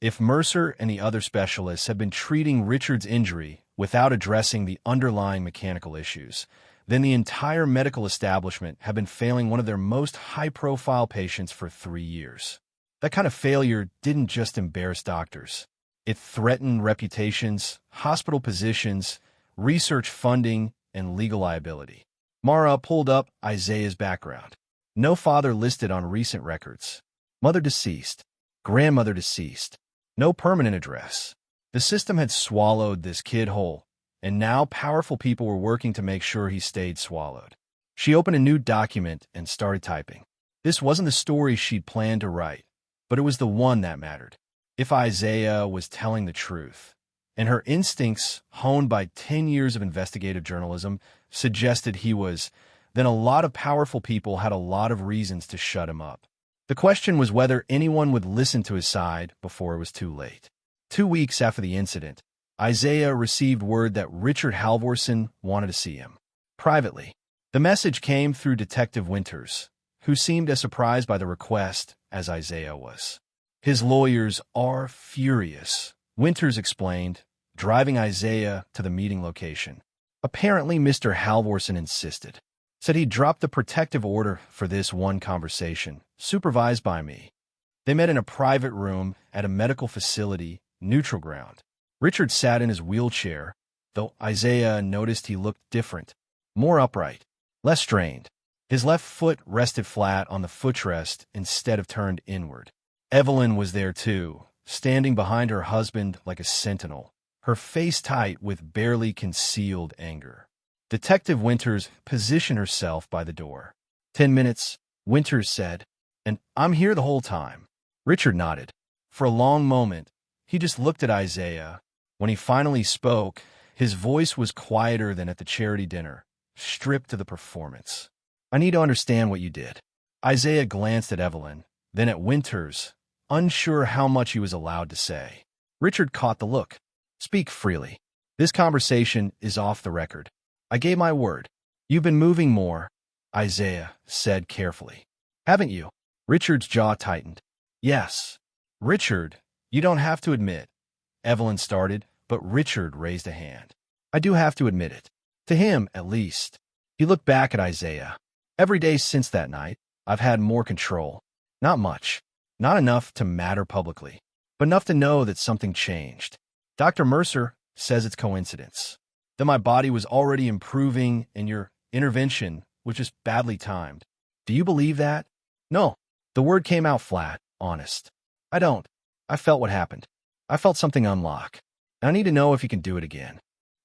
if Mercer and the other specialists had been treating Richard's injury without addressing the underlying mechanical issues, then the entire medical establishment had been failing one of their most high-profile patients for 3 years. That kind of failure didn't just embarrass doctors. It threatened reputations, hospital positions, research funding, and legal liability. Mara pulled up Isaiah's background. No father listed on recent records. Mother deceased. Grandmother deceased. No permanent address. The system had swallowed this kid whole, and now powerful people were working to make sure he stayed swallowed. She opened a new document and started typing. This wasn't the story she'd planned to write, but it was the one that mattered. If Isaiah was telling the truth, and her instincts, honed by 10 years of investigative journalism, suggested he was, then a lot of powerful people had a lot of reasons to shut him up. The question was whether anyone would listen to his side before it was too late. 2 weeks after the incident, Isaiah received word that Richard Halvorsen wanted to see him. Privately. The message came through Detective Winters, who seemed as surprised by the request as Isaiah was. His lawyers are furious, Winters explained, driving Isaiah to the meeting location. Apparently, Mr. Halvorsen insisted. Said he'd dropped the protective order for this one conversation, supervised by me. They met in a private room at a medical facility, neutral ground. Richard sat in his wheelchair, though Isaiah noticed he looked different, more upright, less strained. His left foot rested flat on the footrest instead of turned inward. Evelyn was there too, standing behind her husband like a sentinel, her face tight with barely concealed anger. Detective Winters positioned herself by the door. 10 minutes, Winters said, and I'm here the whole time. Richard nodded. For a long moment, he just looked at Isaiah. When he finally spoke, his voice was quieter than at the charity dinner, stripped to the performance. I need to understand what you did. Isaiah glanced at Evelyn, then at Winters, unsure how much he was allowed to say. Richard caught the look. Speak freely. This conversation is off the record. I gave my word. You've been moving more, Isaiah said carefully. Haven't you? Richard's jaw tightened. Yes. Richard, you don't have to admit. Evelyn started, but Richard raised a hand. I do have to admit it. To him, at least. He looked back at Isaiah. Every day since that night, I've had more control. Not much. Not enough to matter publicly, but enough to know that something changed. Dr. Mercer says it's coincidence. That my body was already improving and your intervention was just badly timed. Do you believe that? No. The word came out flat, honest. I don't. I felt what happened. I felt something unlock. And I need to know if you can do it again.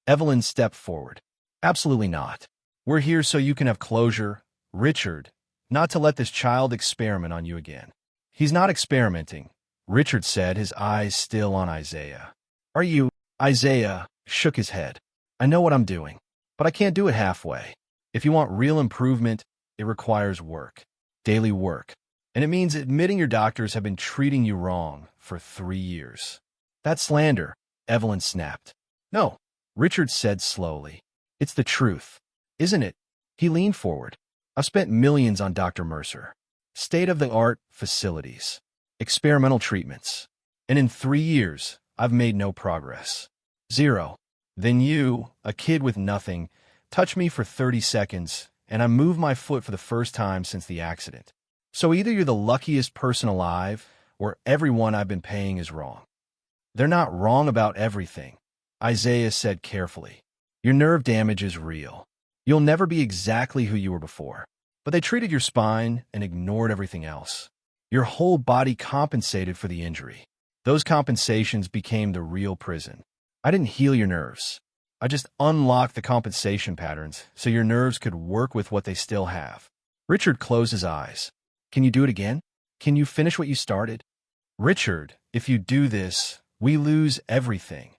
Evelyn stepped forward. Absolutely not. We're here so you can have closure, Richard, not to let this child experiment on you again. He's not experimenting, Richard said, his eyes still on Isaiah. Are you? Isaiah shook his head. I know what I'm doing, but I can't do it halfway. If you want real improvement, it requires work, daily work. And it means admitting your doctors have been treating you wrong for 3 years. That's slander, Evelyn snapped. No, Richard said slowly. It's the truth, isn't it? He leaned forward. I've spent millions on Dr. Mercer. State-of-the-art facilities, experimental treatments. And in 3 years, I've made no progress. Zero. Then you, a kid with nothing, touch me for 30 seconds, and I move my foot for the first time since the accident. So either you're the luckiest person alive, or everyone I've been paying is wrong. They're not wrong about everything, Isaiah said carefully. Your nerve damage is real. You'll never be exactly who you were before. But they treated your spine and ignored everything else. Your whole body compensated for the injury. Those compensations became the real prison. I didn't heal your nerves. I just unlocked the compensation patterns so your nerves could work with what they still have. Richard closed his eyes. Can you do it again? Can you finish what you started? Richard, if you do this, we lose everything,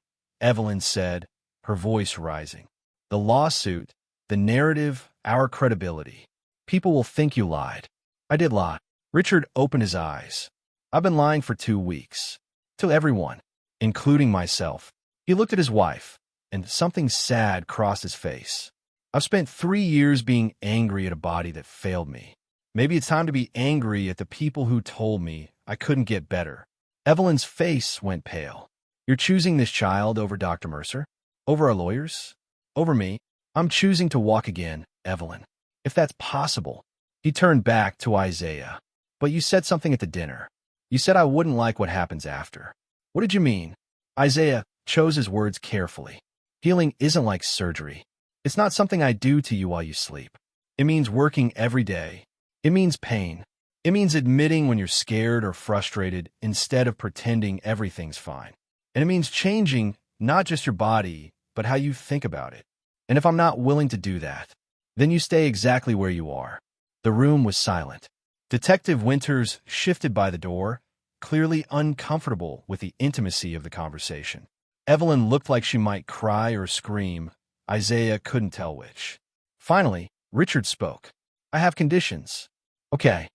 Evelyn said, her voice rising. The lawsuit, the narrative, our credibility. People will think you lied. I did lie. Richard opened his eyes. I've been lying for 2 weeks. To everyone, including myself. He looked at his wife, and something sad crossed his face. I've spent 3 years being angry at a body that failed me. Maybe it's time to be angry at the people who told me I couldn't get better. Evelyn's face went pale. You're choosing this child over Dr. Mercer? Over our lawyers? Over me? I'm choosing to walk again, Evelyn. If that's possible. He turned back to Isaiah. But you said something at the dinner. You said I wouldn't like what happens after. What did you mean? Isaiah chose his words carefully. Healing isn't like surgery. It's not something I do to you while you sleep. It means working every day. It means pain. It means admitting when you're scared or frustrated instead of pretending everything's fine. And it means changing not just your body, but how you think about it. And if I'm not willing to do that, then you stay exactly where you are. The room was silent. Detective Winters shifted by the door, clearly uncomfortable with the intimacy of the conversation. Evelyn looked like she might cry or scream. Isaiah couldn't tell which. Finally, Richard spoke. I have conditions. Okay.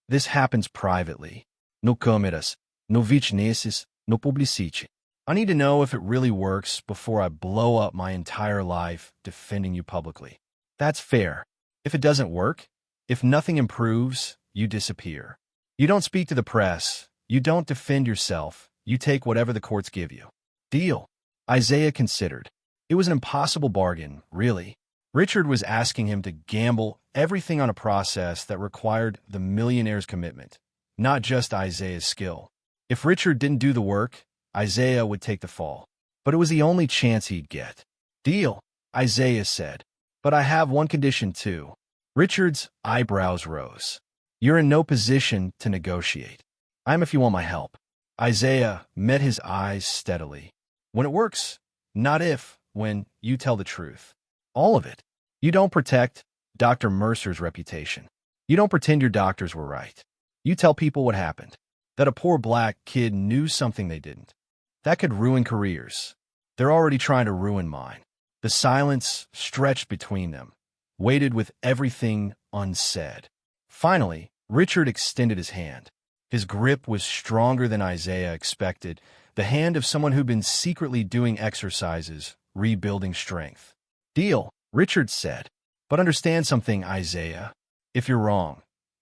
This happens privately. No câmeras, no witnesses, no publicity. I need to know if it really works before I blow up my entire life defending you publicly. That's fair. If it doesn't work, if nothing improves, you disappear. You don't speak to the press. You don't defend yourself. You take whatever the courts give you. Deal. Isaiah considered. It was an impossible bargain, really. Richard was asking him to gamble everything on a process that required the millionaire's commitment, not just Isaiah's skill. If Richard didn't do the work, Isaiah would take the fall. But it was the only chance he'd get. Deal, Isaiah said. But I have one condition too. Richard's eyebrows rose. You're in no position to negotiate. I'm if you want my help. Isaiah met his eyes steadily. When it works, not if, when you tell the truth. All of it. You don't protect Dr. Mercer's reputation. You don't pretend your doctors were right. You tell people what happened. That a poor black kid knew something they didn't. That could ruin careers. They're already trying to ruin mine. The silence stretched between them, waited with everything unsaid. Finally, Richard extended his hand. His grip was stronger than Isaiah expected, the hand of someone who'd been secretly doing exercises, rebuilding strength. Deal, Richard said. But understand something, Isaiah. If you're wrong,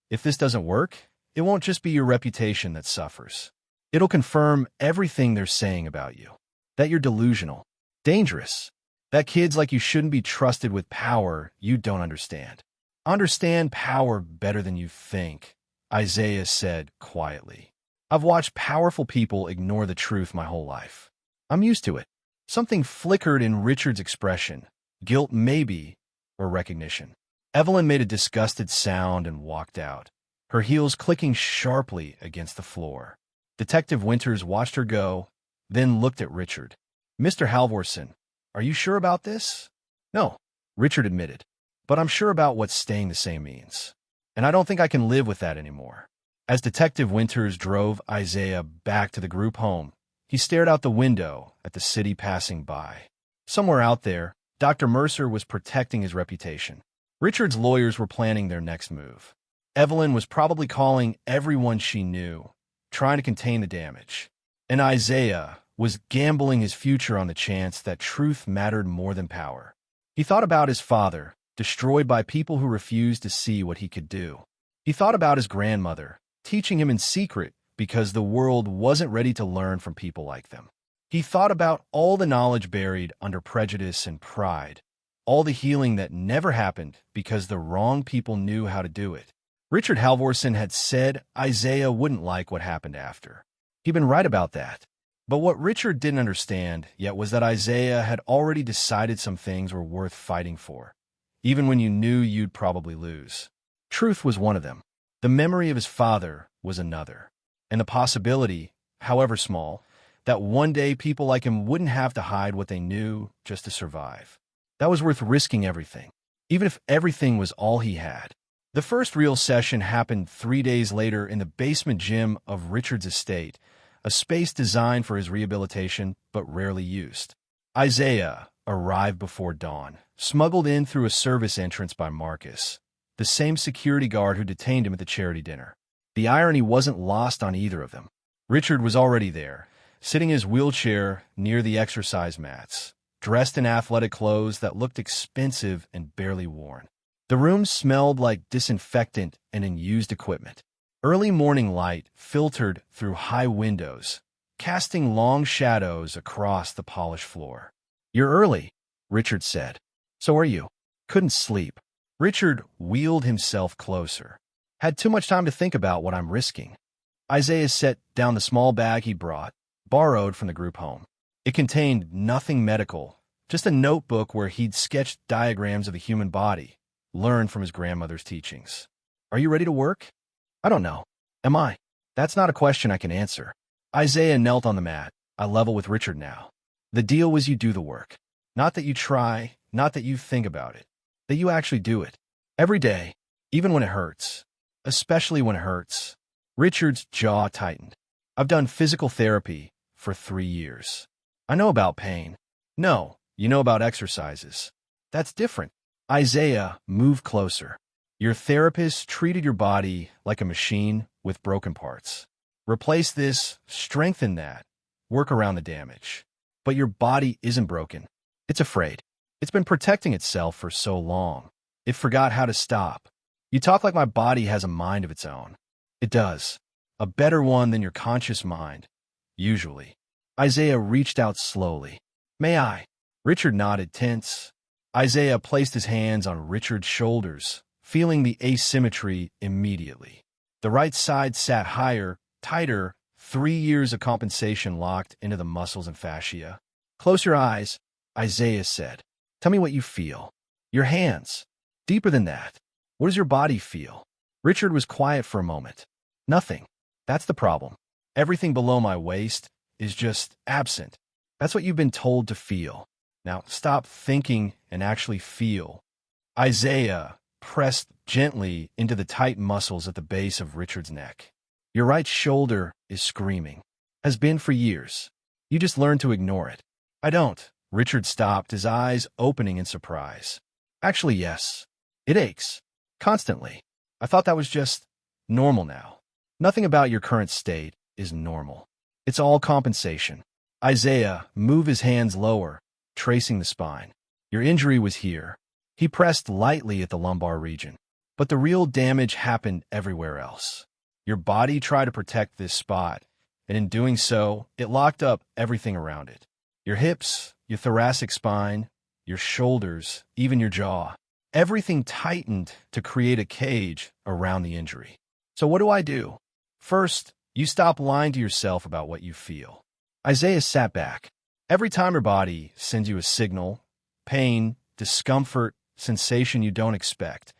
if this doesn't work, it won't just be your reputation that suffers. It'll confirm everything they're saying about you. That you're delusional, dangerous, that kids like you shouldn't be trusted with power you don't understand. Understand power better than you think, Isaiah said quietly. I've watched powerful people ignore the truth my whole life. I'm used to it. Something flickered in Richard's expression. Guilt maybe, or recognition. Evelyn made a disgusted sound and walked out, her heels clicking sharply against the floor. Detective Winters watched her go, then looked at Richard. Mr. Halvorsen, are you sure about this? No, Richard admitted, but I'm sure about what staying the same means. And I don't think I can live with that anymore. As Detective Winters drove Isaiah back to the group home, he stared out the window at the city passing by. Somewhere out there, Dr. Mercer was protecting his reputation. Richard's lawyers were planning their next move. Evelyn was probably calling everyone she knew, trying to contain the damage. And Isaiah was gambling his future on the chance that truth mattered more than power. He thought about his father, destroyed by people who refused to see what he could do. He thought about his grandmother, teaching him in secret because the world wasn't ready to learn from people like them. He thought about all the knowledge buried under prejudice and pride, all the healing that never happened because the wrong people knew how to do it. Richard Halvorsen had said Isaiah wouldn't like what happened after. He'd been right about that. But what Richard didn't understand yet was that Isaiah had already decided some things were worth fighting for, even when you knew you'd probably lose. Truth was one of them. The memory of his father was another. And the possibility, however small, that one day people like him wouldn't have to hide what they knew just to survive. That was worth risking everything, even if everything was all he had. The first real session happened 3 days later in the basement gym of Richard's estate, a space designed for his rehabilitation but rarely used. Isaiah arrived before dawn, smuggled in through a service entrance by Marcus, the same security guard who detained him at the charity dinner. The irony wasn't lost on either of them. Richard was already there, sitting in his wheelchair near the exercise mats, dressed in athletic clothes that looked expensive and barely worn. The room smelled like disinfectant and unused equipment. Early morning light filtered through high windows, casting long shadows across the polished floor. "You're early," Richard said. "So are you." "Couldn't sleep." Richard wheeled himself closer. "Had too much time to think about what I'm risking." Isaiah set down the small bag he brought, borrowed from the group home. It contained nothing medical, just a notebook where he'd sketched diagrams of the human body, learned from his grandmother's teachings. "Are you ready to work?" "I don't know. Am I?" "That's not a question I can answer." Isaiah knelt on the mat, eye level with Richard now. "The deal was you do the work. Not that you try, not that you think about it. That you actually do it. Every day, even when it hurts. Especially when it hurts." Richard's jaw tightened. "I've done physical therapy for 3 years. I know about pain." "No, you know about exercises." "That's different." Isaiah moved closer. "Your therapist treated your body like a machine with broken parts. Replace this, strengthen that, work around the damage. But your body isn't broken. It's afraid. It's been protecting itself for so long. It forgot how to stop. You talk like my body has a mind of its own. It does. A better one than your conscious mind, usually." Isaiah reached out slowly. "May I?" Richard nodded, tense. Isaiah placed his hands on Richard's shoulders, feeling the asymmetry immediately. The right side sat higher, tighter, 3 years of compensation locked into the muscles and fascia. "Close your eyes," Isaiah said. "Tell me what you feel. Your hands. Deeper than that. What does your body feel?" Richard was quiet for a moment. "Nothing. That's the problem. Everything below my waist is just absent. That's what you've been told to feel. Now stop thinking and actually feel." Isaiah pressed gently into the tight muscles at the base of Richard's neck. "Your right shoulder is screaming. Has been for years. You just learned to ignore it." "I don't." Richard stopped, his eyes opening in surprise. "Actually, yes. It aches. Constantly. I thought that was just normal now. Nothing about your current state is normal. It's all compensation." Isaiah moved his hands lower, tracing the spine. "Your injury was here." He pressed lightly at the lumbar region. "But the real damage happened everywhere else. Your body tried to protect this spot, and in doing so, it locked up everything around it. Your hips, your thoracic spine, your shoulders, even your jaw. Everything tightened to create a cage around the injury. So what do I do? First, you stop lying to yourself about what you feel. Isaiah sat back. Every time your body sends you a signal, pain, discomfort, sensation you don't expect,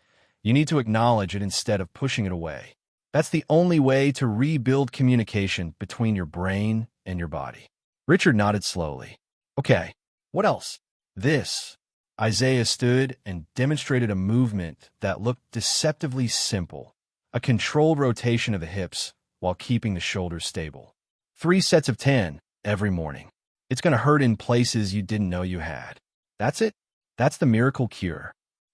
you need to acknowledge it instead of pushing it away. That's the only way to rebuild communication between your brain and your body. Richard nodded slowly. Okay, what else? This. Isaiah stood and demonstrated a movement that looked deceptively simple, a controlled rotation of the hips while keeping the shoulders stable. 3 sets of 10 every morning. It's going to hurt in places you didn't know you had. That's it? That's the miracle cure.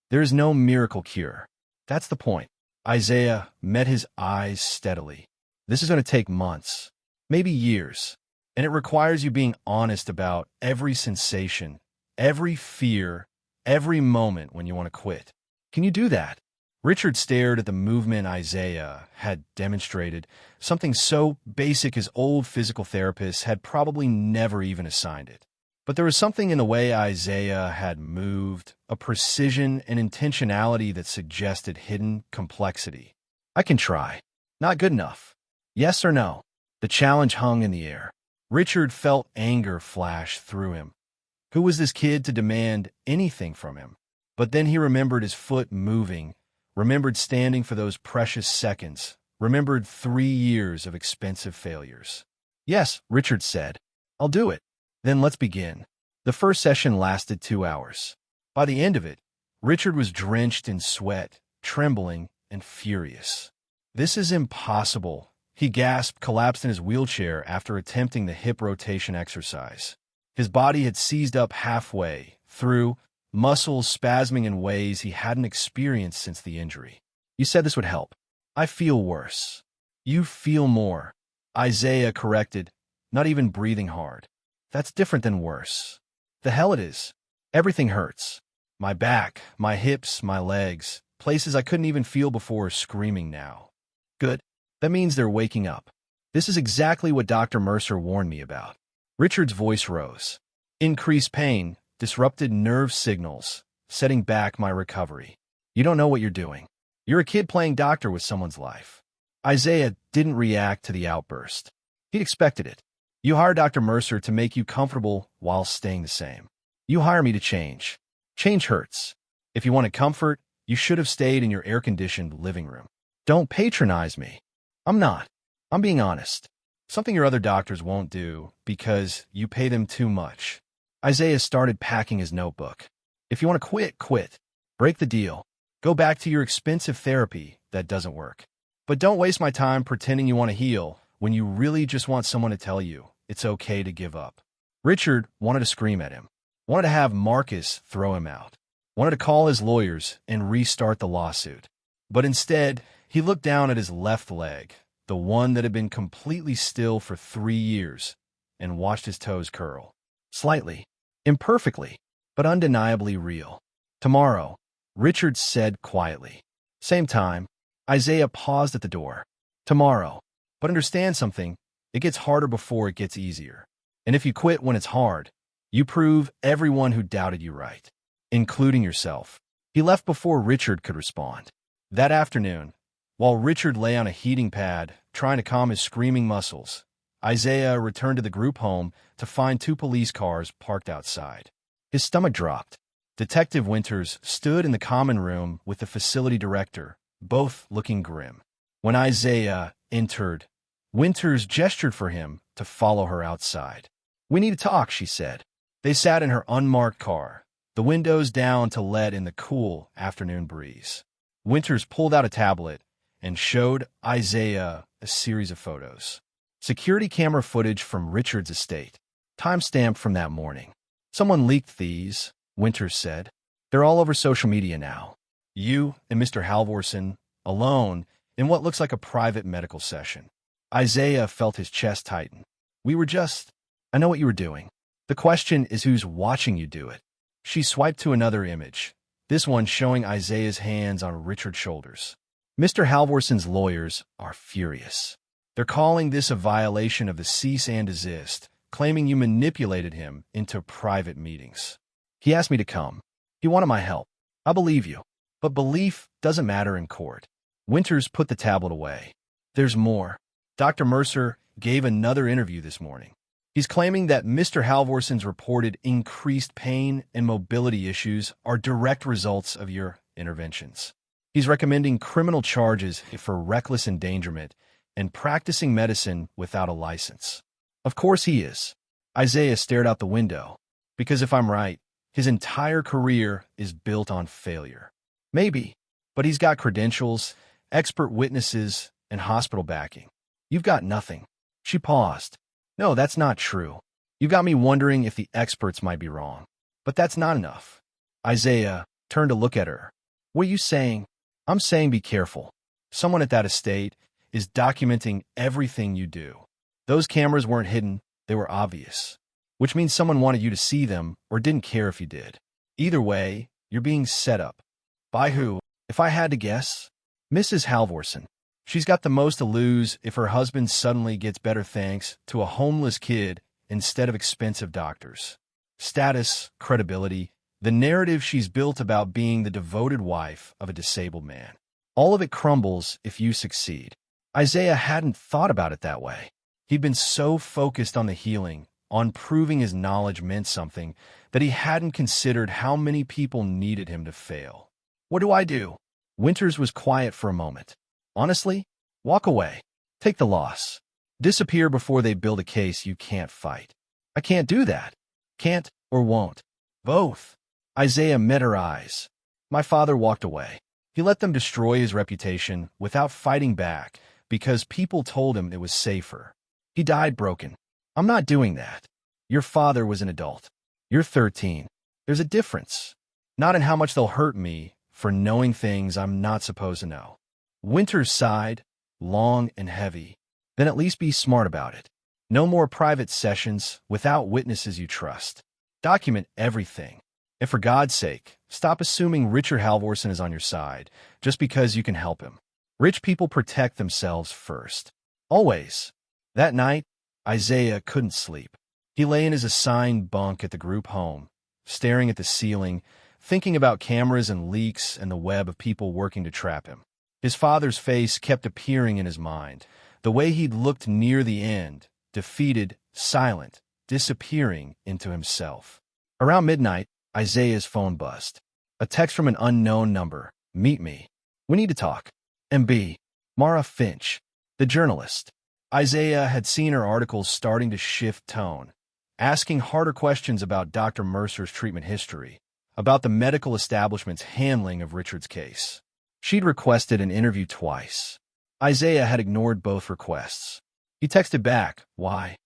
There is no miracle cure. That's the point. Isaiah met his eyes steadily. This is going to take months, maybe years, and it requires you being honest about every sensation, every fear, every moment when you want to quit. Can you do that? Richard stared at the movement Isaiah had demonstrated, something so basic his old physical therapists had probably never even assigned it. But there was something in the way Isaiah had moved, a precision and intentionality that suggested hidden complexity. I can try. Not good enough. Yes or no? The challenge hung in the air. Richard felt anger flash through him. Who was this kid to demand anything from him? But then he remembered his foot moving, remembered standing for those precious seconds, remembered 3 years of expensive failures. Yes, Richard said. I'll do it. Then let's begin. The first session lasted 2 hours. By the end of it, Richard was drenched in sweat, trembling, and furious. This is impossible, he gasped, collapsed in his wheelchair after attempting the hip rotation exercise. His body had seized up halfway through, muscles spasming in ways he hadn't experienced since the injury. You said this would help. I feel worse. You feel more. Isaiah corrected, not even breathing hard. That's different than worse. The hell it is. Everything hurts. My back, my hips, my legs, places I couldn't even feel before are screaming now. Good. That means they're waking up. This is exactly what Dr. Mercer warned me about. Richard's voice rose. Increased pain, disrupted nerve signals, setting back my recovery. You don't know what you're doing. You're a kid playing doctor with someone's life. Isaiah didn't react to the outburst. He'd expected it. You hire Dr. Mercer to make you comfortable while staying the same. You hire me to change. Change hurts. If you wanted comfort, you should have stayed in your air-conditioned living room. Don't patronize me. I'm not. I'm being honest. Something your other doctors won't do because you pay them too much. Isaiah started packing his notebook. If you want to quit, quit. Break the deal. Go back to your expensive therapy that doesn't work. But don't waste my time pretending you want to heal when you really just want someone to tell you it's okay to give up. Richard wanted to scream at him, wanted to have Marcus throw him out, wanted to call his lawyers and restart the lawsuit. But instead, he looked down at his left leg, the one that had been completely still for 3 years, and watched his toes curl. Slightly, imperfectly, but undeniably real. Tomorrow, Richard said quietly. Same time, Isaiah paused at the door. Tomorrow. But understand something, it gets harder before it gets easier. And if you quit when it's hard, you prove everyone who doubted you right, including yourself. He left before Richard could respond. That afternoon, while Richard lay on a heating pad trying to calm his screaming muscles, Isaiah returned to the group home to find 2 police cars parked outside. His stomach dropped. Detective Winters stood in the common room with the facility director, both looking grim. When Isaiah entered, Winters gestured for him to follow her outside. We need to talk, she said. They sat in her unmarked car, the windows down to let in the cool afternoon breeze. Winters pulled out a tablet and showed Isaiah a series of photos. Security camera footage from Richard's estate, timestamped from that morning. Someone leaked these, Winters said. They're all over social media now. You and Mr. Halvorsen, alone, in what looks like a private medical session. Isaiah felt his chest tighten. I know what you were doing. The question is who's watching you do it. She swiped to another image, this one showing Isaiah's hands on Richard's shoulders. Mr. Halvorsen's lawyers are furious. They're calling this a violation of the cease and desist, claiming you manipulated him into private meetings. He asked me to come. He wanted my help. I believe you. But belief doesn't matter in court. Winters put the tablet away. There's more. Dr. Mercer gave another interview this morning. He's claiming that Mr. Halvorsen's reported increased pain and mobility issues are direct results of your interventions. He's recommending criminal charges for reckless endangerment and practicing medicine without a license. Of course he is. Isaiah stared out the window. Because if I'm right, his entire career is built on failure. Maybe, but he's got credentials, expert witnesses, and hospital backing. You've got nothing. She paused. No, that's not true. You got me wondering if the experts might be wrong. But that's not enough. Isaiah turned to look at her. What are you saying? I'm saying be careful. Someone at that estate is documenting everything you do. Those cameras weren't hidden, they were obvious. Which means someone wanted you to see them or didn't care if you did. Either way, you're being set up. By who? If I had to guess, Mrs. Halvorsen. She's got the most to lose if her husband suddenly gets better thanks to a homeless kid instead of expensive doctors. Status, credibility, the narrative she's built about being the devoted wife of a disabled man. All of it crumbles if you succeed. Isaiah hadn't thought about it that way. He'd been so focused on the healing, on proving his knowledge meant something, that he hadn't considered how many people needed him to fail. What do I do? Winters was quiet for a moment. Honestly, walk away. Take the loss. Disappear before they build a case you can't fight. I can't do that. Can't or won't. Both. Isaiah met her eyes. My father walked away. He let them destroy his reputation without fighting back because people told him it was safer. He died broken. I'm not doing that. Your father was an adult. You're 13. There's a difference. Not in how much they'll hurt me for knowing things I'm not supposed to know. Winters sighed, long and heavy. Then at least be smart about it. No more private sessions without witnesses you trust. Document everything. And for God's sake, stop assuming Richard Halvorsen is on your side just because you can help him. Rich people protect themselves first. Always. That night, Isaiah couldn't sleep. He lay in his assigned bunk at the group home, staring at the ceiling, thinking about cameras and leaks and the web of people working to trap him. His father's face kept appearing in his mind, the way he'd looked near the end, defeated, silent, disappearing into himself. Around midnight, Isaiah's phone buzzed. A text from an unknown number. Meet me. We need to talk. MB. Mara Finch, the journalist. Isaiah had seen her articles starting to shift tone, asking harder questions about Dr. Mercer's treatment history, about the medical establishment's handling of Richard's case. She'd requested an interview twice. Isaiah had ignored both requests. He texted back, why?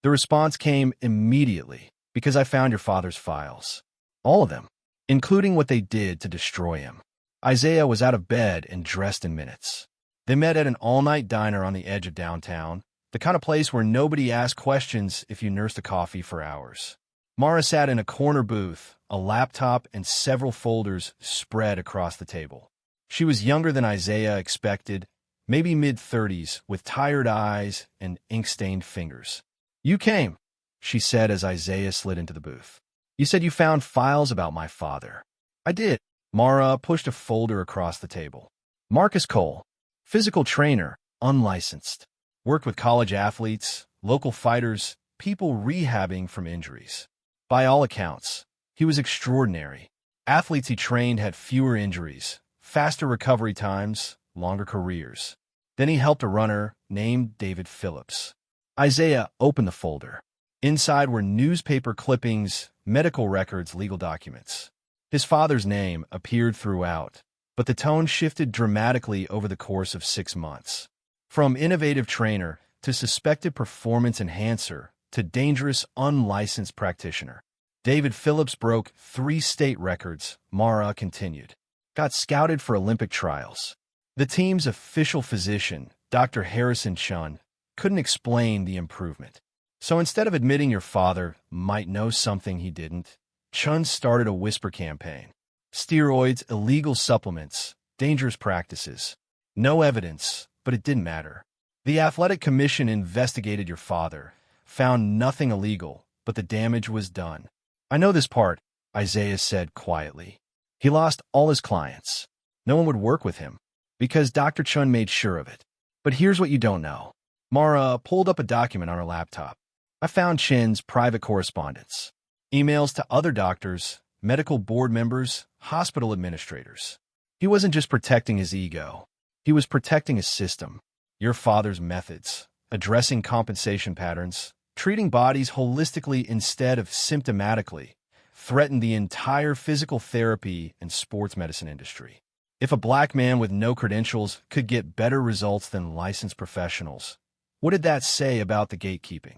The response came immediately, because I found your father's files. All of them, including what they did to destroy him. Isaiah was out of bed and dressed in minutes. They met at an all-night diner on the edge of downtown, the kind of place where nobody asked questions if you nursed a coffee for hours. Mara sat in a corner booth, a laptop and several folders spread across the table. She was younger than Isaiah expected, maybe mid-30s, with tired eyes and ink-stained fingers. You came, she said as Isaiah slid into the booth. You said you found files about my father. I did. Mara pushed a folder across the table. Marcus Cole, physical trainer, unlicensed. Worked with college athletes, local fighters, people rehabbing from injuries. By all accounts, he was extraordinary. Athletes he trained had fewer injuries, faster recovery times, longer careers. Then he helped a runner named David Phillips. Isaiah opened the folder. Inside were newspaper clippings, medical records, legal documents. His father's name appeared throughout, but the tone shifted dramatically over the course of 6 months. From innovative trainer to suspected performance enhancer to dangerous unlicensed practitioner. David Phillips broke 3 state records, Mara continued. Got scouted for Olympic trials. The team's official physician, Dr. Harrison Chun, couldn't explain the improvement. So instead of admitting your father might know something he didn't, Chun started a whisper campaign. Steroids, illegal supplements, dangerous practices. No evidence, but it didn't matter. The athletic commission investigated your father, found nothing illegal, but the damage was done. I know this part, Isaiah said quietly. He lost all his clients. No one would work with him, because Dr. Chun made sure of it. But here's what you don't know. Mara pulled up a document on her laptop. I found Chin's private correspondence. Emails to other doctors, medical board members, hospital administrators. He wasn't just protecting his ego. He was protecting his system. Your father's methods, addressing compensation patterns, treating bodies holistically instead of symptomatically, threatened the entire physical therapy and sports medicine industry. If a black man with no credentials could get better results than licensed professionals, what did that say about the gatekeeping?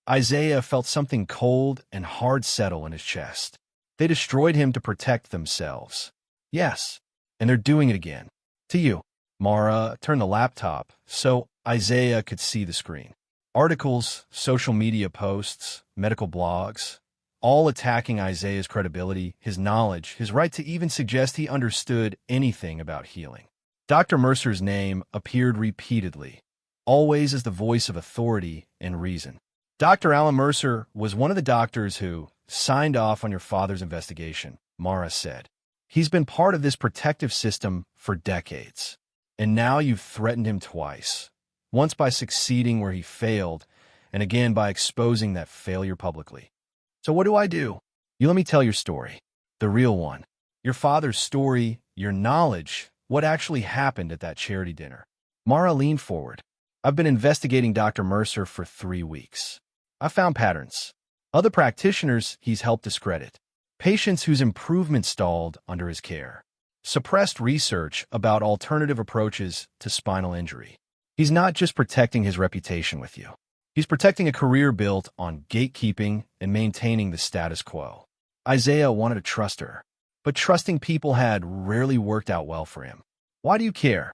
Isaiah felt something cold and hard settle in his chest. They destroyed him to protect themselves. Yes, and they're doing it again. To you. Mara turned the laptop so Isaiah could see the screen. Articles, social media posts, medical blogs, all attacking Isaiah's credibility, his knowledge, his right to even suggest he understood anything about healing. Dr. Mercer's name appeared repeatedly, always as the voice of authority and reason. Dr. Alan Mercer was one of the doctors who signed off on your father's investigation, Mara said. He's been part of this protective system for decades. And now you've threatened him twice. Once by succeeding where he failed, and again by exposing that failure publicly. So what do? You let me tell your story. The real one. Your father's story, your knowledge, what actually happened at that charity dinner. Mara leaned forward. I've been investigating Dr. Mercer for 3 weeks. I found patterns. Other practitioners he's helped discredit. Patients whose improvement stalled under his care. Suppressed research about alternative approaches to spinal injury. He's not just protecting his reputation with you. He's protecting a career built on gatekeeping and maintaining the status quo. Isaiah wanted to trust her, but trusting people had rarely worked out well for him. Why do you care?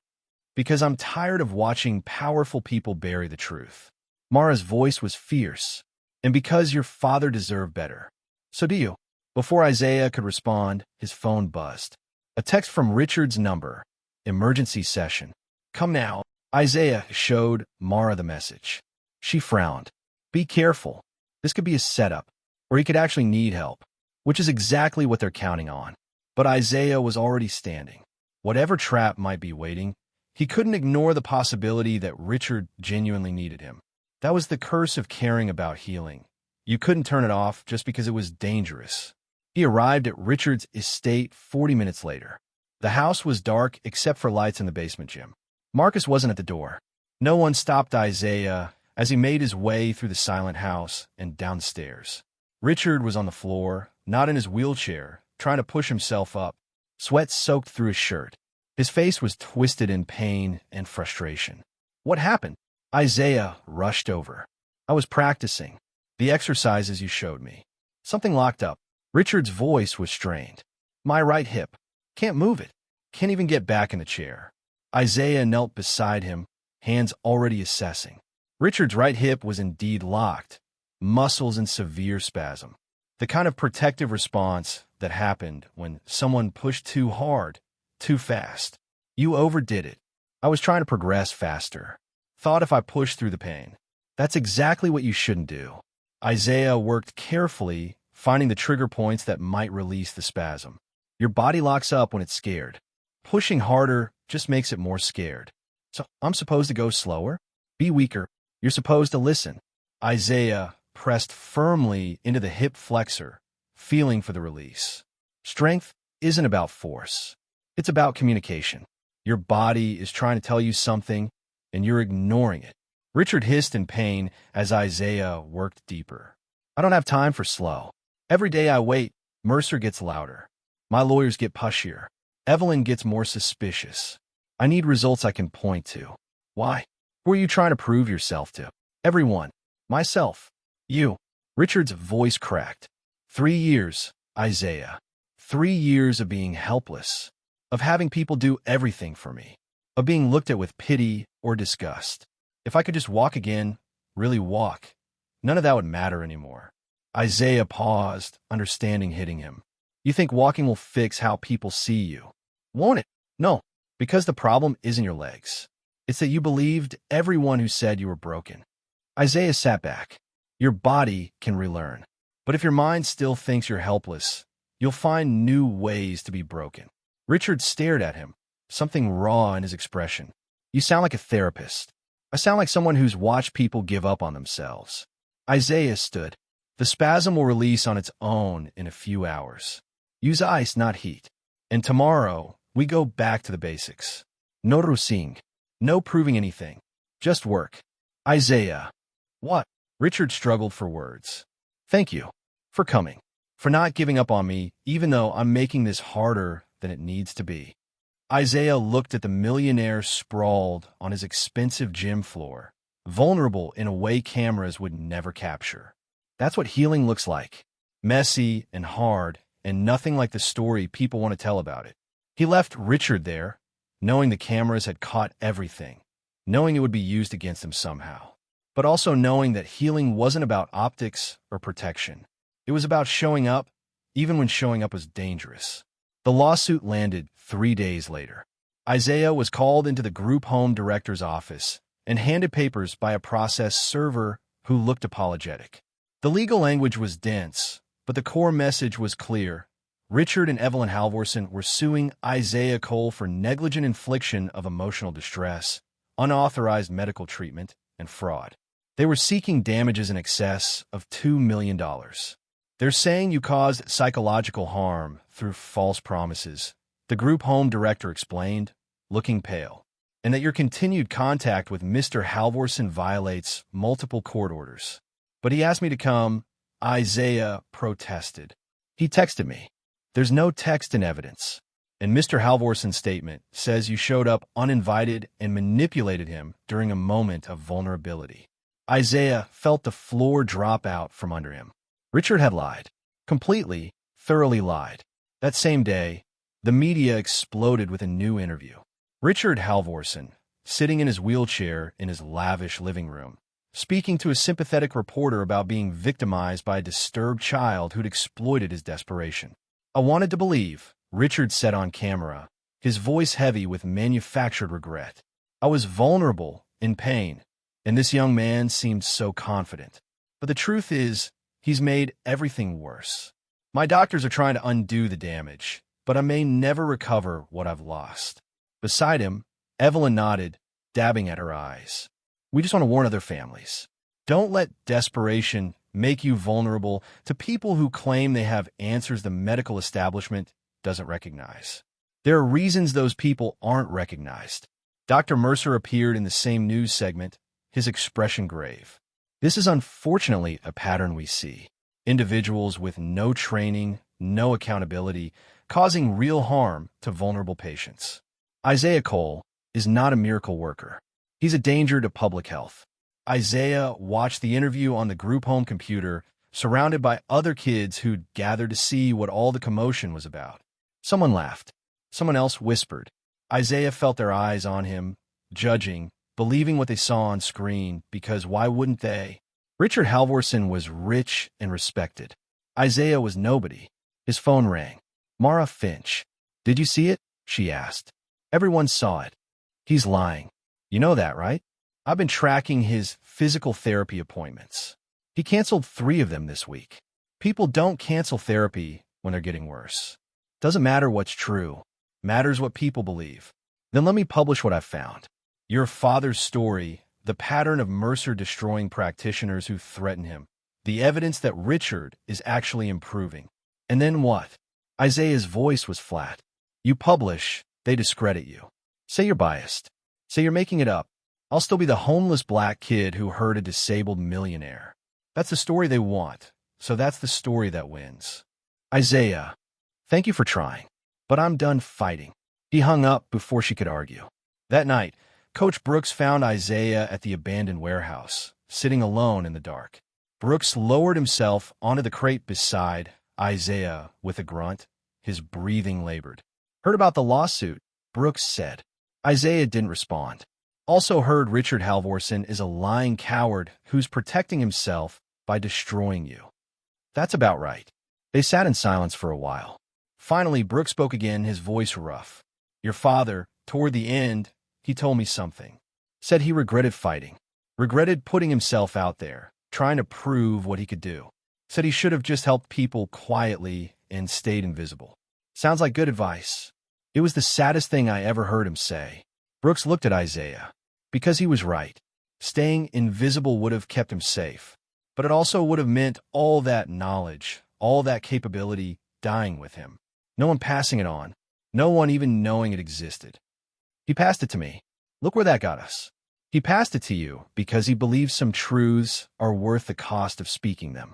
Because I'm tired of watching powerful people bury the truth. Mara's voice was fierce, and because your father deserved better. So do you. Before Isaiah could respond, his phone buzzed. A text from Richard's number. Emergency session. Come now. Isaiah showed Mara the message. She frowned. Be careful. This could be a setup, or he could actually need help, which is exactly what they're counting on. But Isaiah was already standing. Whatever trap might be waiting, he couldn't ignore the possibility that Richard genuinely needed him. That was the curse of caring about healing. You couldn't turn it off just because it was dangerous. He arrived at Richard's estate 40 minutes later. The house was dark except for lights in the basement gym. Marcus wasn't at the door. No one stopped Isaiah as he made his way through the silent house and downstairs. Richard was on the floor, not in his wheelchair, trying to push himself up. Sweat soaked through his shirt. His face was twisted in pain and frustration. What happened? Isaiah rushed over. I was practicing. The exercises you showed me. Something locked up. Richard's voice was strained. My right hip. Can't move it. Can't even get back in the chair. Isaiah knelt beside him, hands already assessing. Richard's right hip was indeed locked, muscles in severe spasm. The kind of protective response that happened when someone pushed too hard, too fast. You overdid it. I was trying to progress faster. Thought if I pushed through the pain. That's exactly what you shouldn't do. Isaiah worked carefully, finding the trigger points that might release the spasm. Your body locks up when it's scared. Pushing harder just makes it more scared. So I'm supposed to go slower? Be weaker. You're supposed to listen. Isaiah pressed firmly into the hip flexor, feeling for the release. Strength isn't about force. It's about communication. Your body is trying to tell you something, and you're ignoring it. Richard hissed in pain as Isaiah worked deeper. I don't have time for slow. Every day I wait, Mercer gets louder. My lawyers get pushier. Evelyn gets more suspicious. I need results I can point to. Why? Who are you trying to prove yourself to? Everyone. Myself. You. Richard's voice cracked. 3 years, Isaiah. 3 years of being helpless. Of having people do everything for me. Of being looked at with pity or disgust. If I could just walk again, really walk, none of that would matter anymore. Isaiah paused, understanding hitting him. You think walking will fix how people see you? Won't it? No, because the problem isn't your legs. It's that you believed everyone who said you were broken. Isaiah sat back. Your body can relearn. But if your mind still thinks you're helpless, you'll find new ways to be broken. Richard stared at him, something raw in his expression. You sound like a therapist. I sound like someone who's watched people give up on themselves. Isaiah stood. The spasm will release on its own in a few hours. Use ice, not heat. And tomorrow, we go back to the basics. No rusing. No proving anything. Just work. Isaiah. What? Richard struggled for words. Thank you. For coming. For not giving up on me, even though I'm making this harder than it needs to be. Isaiah looked at the millionaire sprawled on his expensive gym floor, vulnerable in a way cameras would never capture. That's what healing looks like. Messy and hard, and nothing like the story people want to tell about it. He left Richard there, knowing the cameras had caught everything, knowing it would be used against him somehow, but also knowing that healing wasn't about optics or protection. It was about showing up, even when showing up was dangerous. The lawsuit landed 3 days later. Isaiah was called into the group home director's office and handed papers by a process server who looked apologetic. The legal language was dense, but the core message was clear. Richard and Evelyn Halvorsen were suing Isaiah Cole for negligent infliction of emotional distress, unauthorized medical treatment, and fraud. They were seeking damages in excess of $2 million. They're saying you caused psychological harm through false promises, the group home director explained, looking pale, and that your continued contact with Mr. Halvorsen violates multiple court orders. But he asked me to come. Isaiah protested. He texted me. There's no text in evidence. And Mr. Halvorsen's statement says you showed up uninvited and manipulated him during a moment of vulnerability. Isaiah felt the floor drop out from under him. Richard had lied. Completely, thoroughly lied. That same day, the media exploded with a new interview. Richard Halvorsen, sitting in his wheelchair in his lavish living room, speaking to a sympathetic reporter about being victimized by a disturbed child who'd exploited his desperation. I wanted to believe, Richard said on camera, his voice heavy with manufactured regret. I was vulnerable, in pain, and this young man seemed so confident. But the truth is, he's made everything worse. My doctors are trying to undo the damage, but I may never recover what I've lost. Beside him, Evelyn nodded, dabbing at her eyes. We just want to warn other families. Don't let desperation make you vulnerable to people who claim they have answers the medical establishment doesn't recognize. There are reasons those people aren't recognized. Dr. Mercer appeared in the same news segment, his expression grave. This is unfortunately a pattern we see. Individuals with no training, no accountability, causing real harm to vulnerable patients. Isaiah Cole is not a miracle worker. He's a danger to public health. Isaiah watched the interview on the group home computer, surrounded by other kids who'd gathered to see what all the commotion was about. Someone laughed. Someone else whispered. Isaiah felt their eyes on him, judging, believing what they saw on screen, because why wouldn't they? Richard Halvorsen was rich and respected. Isaiah was nobody. His phone rang. Mara Finch. Did you see it? She asked. Everyone saw it. He's lying. You know that, right? I've been tracking his physical therapy appointments. He canceled 3 of them this week. People don't cancel therapy when they're getting worse. Doesn't matter what's true. Matters what people believe. Then let me publish what I've found. Your father's story, the pattern of Mercer destroying practitioners who threaten him, the evidence that Richard is actually improving. And then what? Isaiah's voice was flat. You publish, they discredit you. Say you're biased. Say you're making it up. I'll still be the homeless black kid who hurt a disabled millionaire. That's the story they want, so that's the story that wins. Isaiah, thank you for trying, but I'm done fighting. He hung up before she could argue. That night, Coach Brooks found Isaiah at the abandoned warehouse, sitting alone in the dark. Brooks lowered himself onto the crate beside Isaiah with a grunt, his breathing labored. Heard about the lawsuit, Brooks said. Isaiah didn't respond. Also heard Richard Halvorsen is a lying coward who's protecting himself by destroying you. That's about right. They sat in silence for a while. Finally, Brooks spoke again, his voice rough. Your father, toward the end, he told me something. Said he regretted fighting, regretted putting himself out there, trying to prove what he could do. Said he should have just helped people quietly and stayed invisible. Sounds like good advice. It was the saddest thing I ever heard him say. Brooks looked at Isaiah. Because he was right. Staying invisible would have kept him safe. But it also would have meant all that knowledge, all that capability dying with him. No one passing it on. No one even knowing it existed. He passed it to me. Look where that got us. He passed it to you because he believes some truths are worth the cost of speaking them.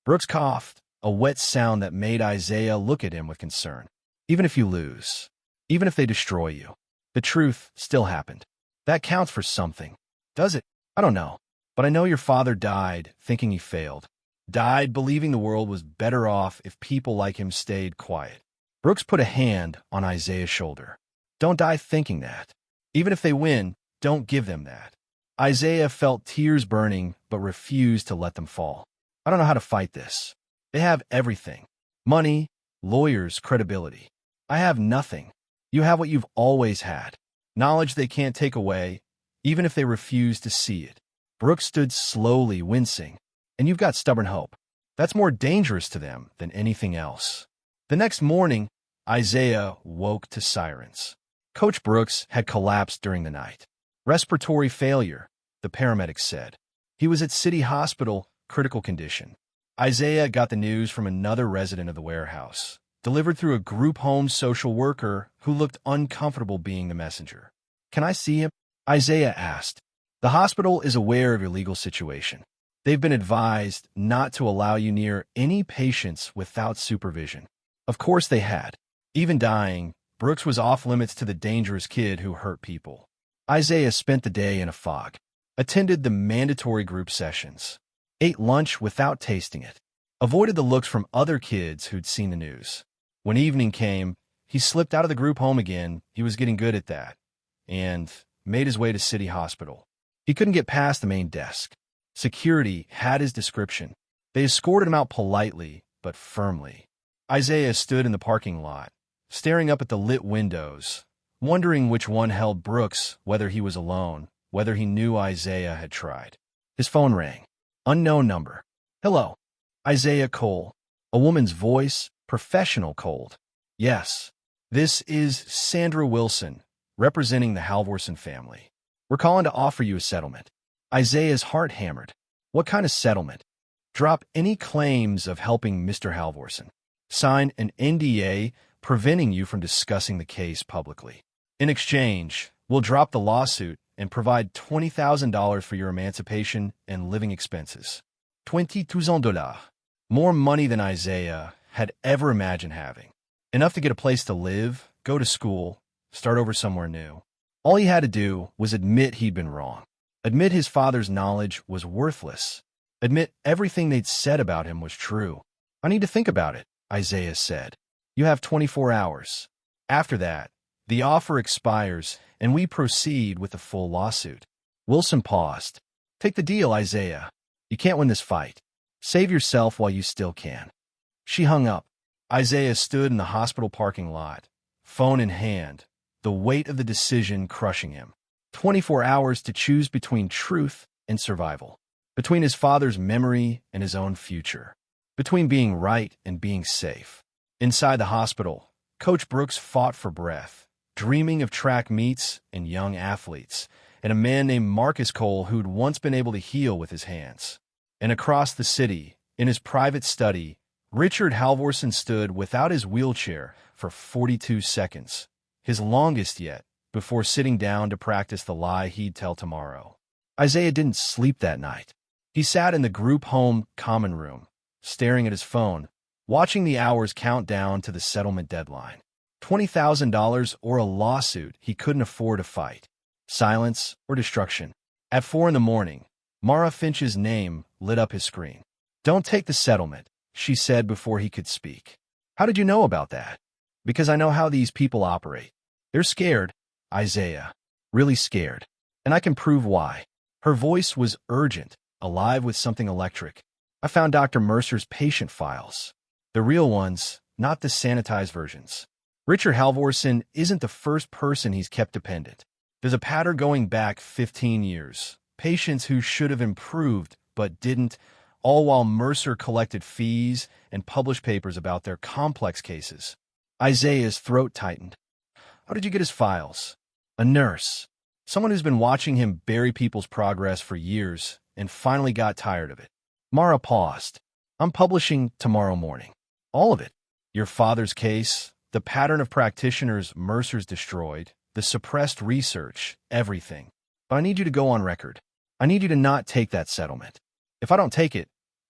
Brooks coughed, a wet sound that made Isaiah look at him with concern. Even if you lose, even if they destroy you, the truth still happened. That counts for something. Does it? I don't know. But I know your father died thinking he failed. Died believing the world was better off if people like him stayed quiet. Brooks put a hand on Isaiah's shoulder. Don't die thinking that. Even if they win, don't give them that. Isaiah felt tears burning but refused to let them fall. I don't know how to fight this. They have everything. Money, lawyers, credibility. I have nothing. You have what you've always had. Knowledge they can't take away, even if they refuse to see it. Brooks stood slowly, wincing. And you've got stubborn hope. That's more dangerous to them than anything else. The next morning, Isaiah woke to sirens. Coach Brooks had collapsed during the night. Respiratory failure, the paramedics said. He was at City Hospital, critical condition. Isaiah got the news from another resident of the warehouse, delivered through a group home social worker who looked uncomfortable being the messenger. Can I see him? Isaiah asked. The hospital is aware of your legal situation. They've been advised not to allow you near any patients without supervision. Of course they had. Even dying, Brooks was off limits to the dangerous kid who hurt people. Isaiah spent the day in a fog, attended the mandatory group sessions, ate lunch without tasting it, avoided the looks from other kids who'd seen the news. When evening came, he slipped out of the group home again. He was getting good at that, and made his way to City Hospital. He couldn't get past the main desk. Security had his description. They escorted him out politely, but firmly. Isaiah stood in the parking lot, staring up at the lit windows, wondering which one held Brooks, whether he was alone, whether he knew Isaiah had tried. His phone rang. Unknown number. Hello. Isaiah Cole. A woman's voice, professional cold. Yes. This is Sandra Wilson, representing the Halvorsen family. We're calling to offer you a settlement. Isaiah's heart hammered. What kind of settlement? Drop any claims of helping Mr. Halvorsen. Sign an NDA preventing you from discussing the case publicly. In exchange, we'll drop the lawsuit and provide $20,000 for your emancipation and living expenses. $20,000. More money than Isaiah had ever imagined having. Enough to get a place to live, go to school, start over somewhere new. All he had to do was admit he'd been wrong. Admit his father's knowledge was worthless. Admit everything they'd said about him was true. I need to think about it, Isaiah said. You have 24 hours. After that, the offer expires and we proceed with the full lawsuit. Wilson paused. Take the deal, Isaiah. You can't win this fight. Save yourself while you still can. She hung up. Isaiah stood in the hospital parking lot, phone in hand, the weight of the decision crushing him. 24 hours to choose between truth and survival, between his father's memory and his own future, between being right and being safe. Inside the hospital, Coach Brooks fought for breath, dreaming of track meets and young athletes, and a man named Marcus Cole who'd once been able to heal with his hands. And across the city, in his private study, Richard Halvorsen stood without his wheelchair for 42 seconds, his longest yet, before sitting down to practice the lie he'd tell tomorrow. Isaiah didn't sleep that night. He sat in the group home common room, staring at his phone, watching the hours count down to the settlement deadline. $20,000 or a lawsuit he couldn't afford to fight. Silence or destruction. At 4 a.m, Mara Finch's name lit up his screen. Don't take the settlement, she said before he could speak. How did you know about that? Because I know how these people operate. They're scared, Isaiah. Really scared. And I can prove why. Her voice was urgent, alive with something electric. I found Dr. Mercer's patient files. The real ones, not the sanitized versions. Richard Halvorsen isn't the first person he's kept dependent. There's a pattern going back 15 years. Patients who should have improved but didn't, all while Mercer collected fees and published papers about their complex cases. Isaiah's throat tightened. How did you get his files? A nurse. Someone who's been watching him bury people's progress for years and finally got tired of it. Mara paused. I'm publishing tomorrow morning. All of it. Your father's case, the pattern of practitioners Mercer's destroyed, the suppressed research, everything. But I need you to go on record. I need you to not take that settlement. If I don't take it,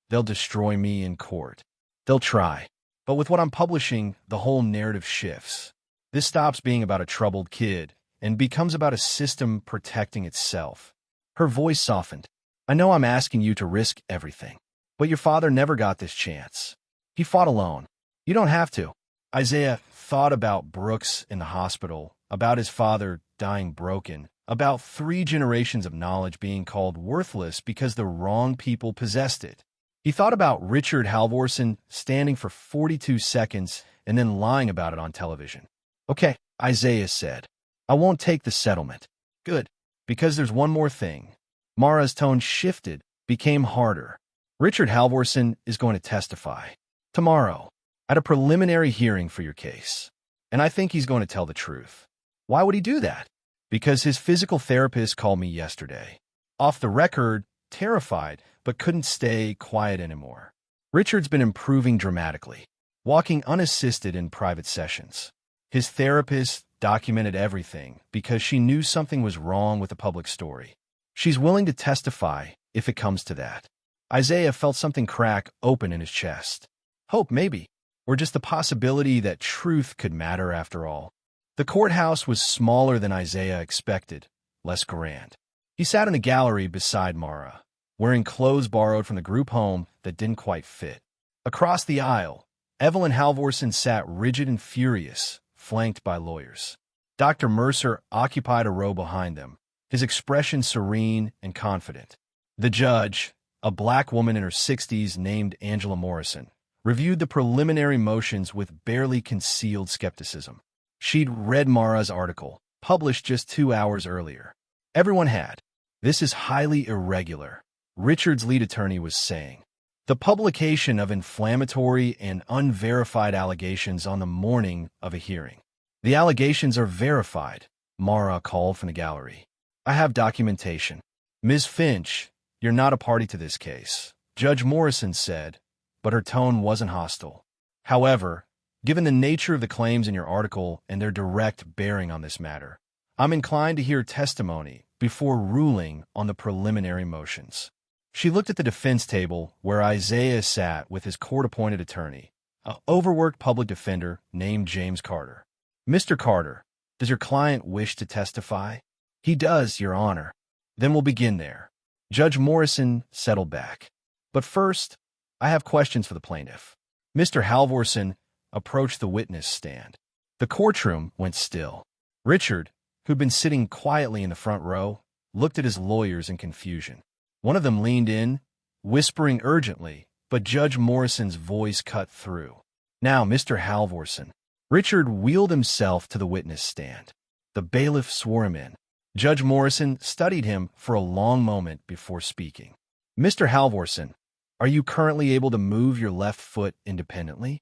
they'll destroy me in court. They'll try. But with what I'm publishing, the whole narrative shifts. This stops being about a troubled kid and becomes about a system protecting itself. Her voice softened. I know I'm asking you to risk everything, but your father never got this chance. He fought alone. You don't have to. Isaiah thought about Brooks in the hospital, about his father dying broken, about 3 generations of knowledge being called worthless because the wrong people possessed it. He thought about Richard Halvorsen standing for 42 seconds and then lying about it on television. Okay, Isaiah said. I won't take the settlement. Good, because there's one more thing. Mara's tone shifted, became harder. Richard Halvorsen is going to testify tomorrow at a preliminary hearing for your case. And I think he's going to tell the truth. Why would he do that? Because his physical therapist called me yesterday. Off the record, terrified, but couldn't stay quiet anymore. Richard's been improving dramatically, walking unassisted in private sessions. His therapist documented everything because she knew something was wrong with the public story. She's willing to testify if it comes to that. Isaiah felt something crack open in his chest. Hope, maybe, or just the possibility that truth could matter after all. The courthouse was smaller than Isaiah expected, less grand. He sat in the gallery beside Mara, wearing clothes borrowed from the group home that didn't quite fit. Across the aisle, Evelyn Halvorsen sat rigid and furious, flanked by lawyers. Dr. Mercer occupied a row behind them, his expression serene and confident. The judge, a black woman in her 60s named Angela Morrison, reviewed the preliminary motions with barely concealed skepticism. She'd read Mara's article, published just 2 hours earlier. Everyone had. This is highly irregular, Richard's lead attorney was saying. The publication of inflammatory and unverified allegations on the morning of a hearing. The allegations are verified, Mara called from the gallery. I have documentation. Ms. Finch, you're not a party to this case, Judge Morrison said, but her tone wasn't hostile. However, given the nature of the claims in your article and their direct bearing on this matter, I'm inclined to hear testimony before ruling on the preliminary motions. She looked at the defense table where Isaiah sat with his court-appointed attorney, an overworked public defender named James Carter. Mr. Carter, does your client wish to testify? He does, Your Honor. Then we'll begin there. Judge Morrison settled back. But first, I have questions for the plaintiff. Mr. Halvorsen approached the witness stand. The courtroom went still. Richard, who'd been sitting quietly in the front row, looked at his lawyers in confusion. One of them leaned in, whispering urgently, but Judge Morrison's voice cut through. Now, Mr. Halvorsen. Richard wheeled himself to the witness stand. The bailiff swore him in. Judge Morrison studied him for a long moment before speaking. Mr. Halvorsen, are you currently able to move your left foot independently?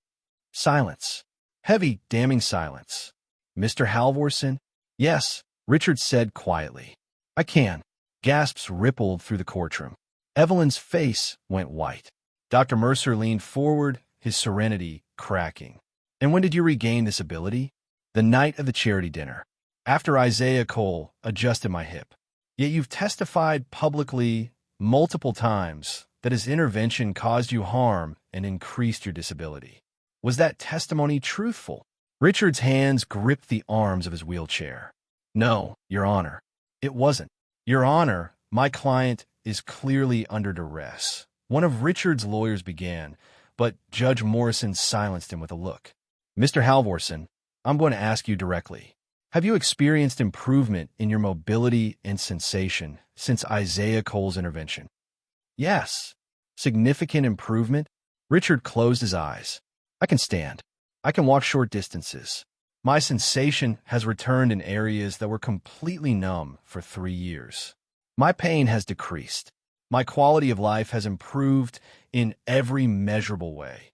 Silence. Heavy, damning silence. Mr. Halvorsen? Yes, Richard said quietly. I can. Gasps rippled through the courtroom. Evelyn's face went white. Dr. Mercer leaned forward, his serenity cracking. And when did you regain this ability? The night of the charity dinner. After Isaiah Cole adjusted my hip. Yet you've testified publicly multiple times that his intervention caused you harm and increased your disability. Was that testimony truthful? Richard's hands gripped the arms of his wheelchair. No, Your Honor, it wasn't. Your Honor, my client is clearly under duress. One of Richard's lawyers began, but Judge Morrison silenced him with a look. Mr. Halvorsen, I'm going to ask you directly. Have you experienced improvement in your mobility and sensation since Isaiah Cole's intervention? Yes. Significant improvement? Richard closed his eyes. I can stand. I can walk short distances. My sensation has returned in areas that were completely numb for 3 years. My pain has decreased. My quality of life has improved in every measurable way.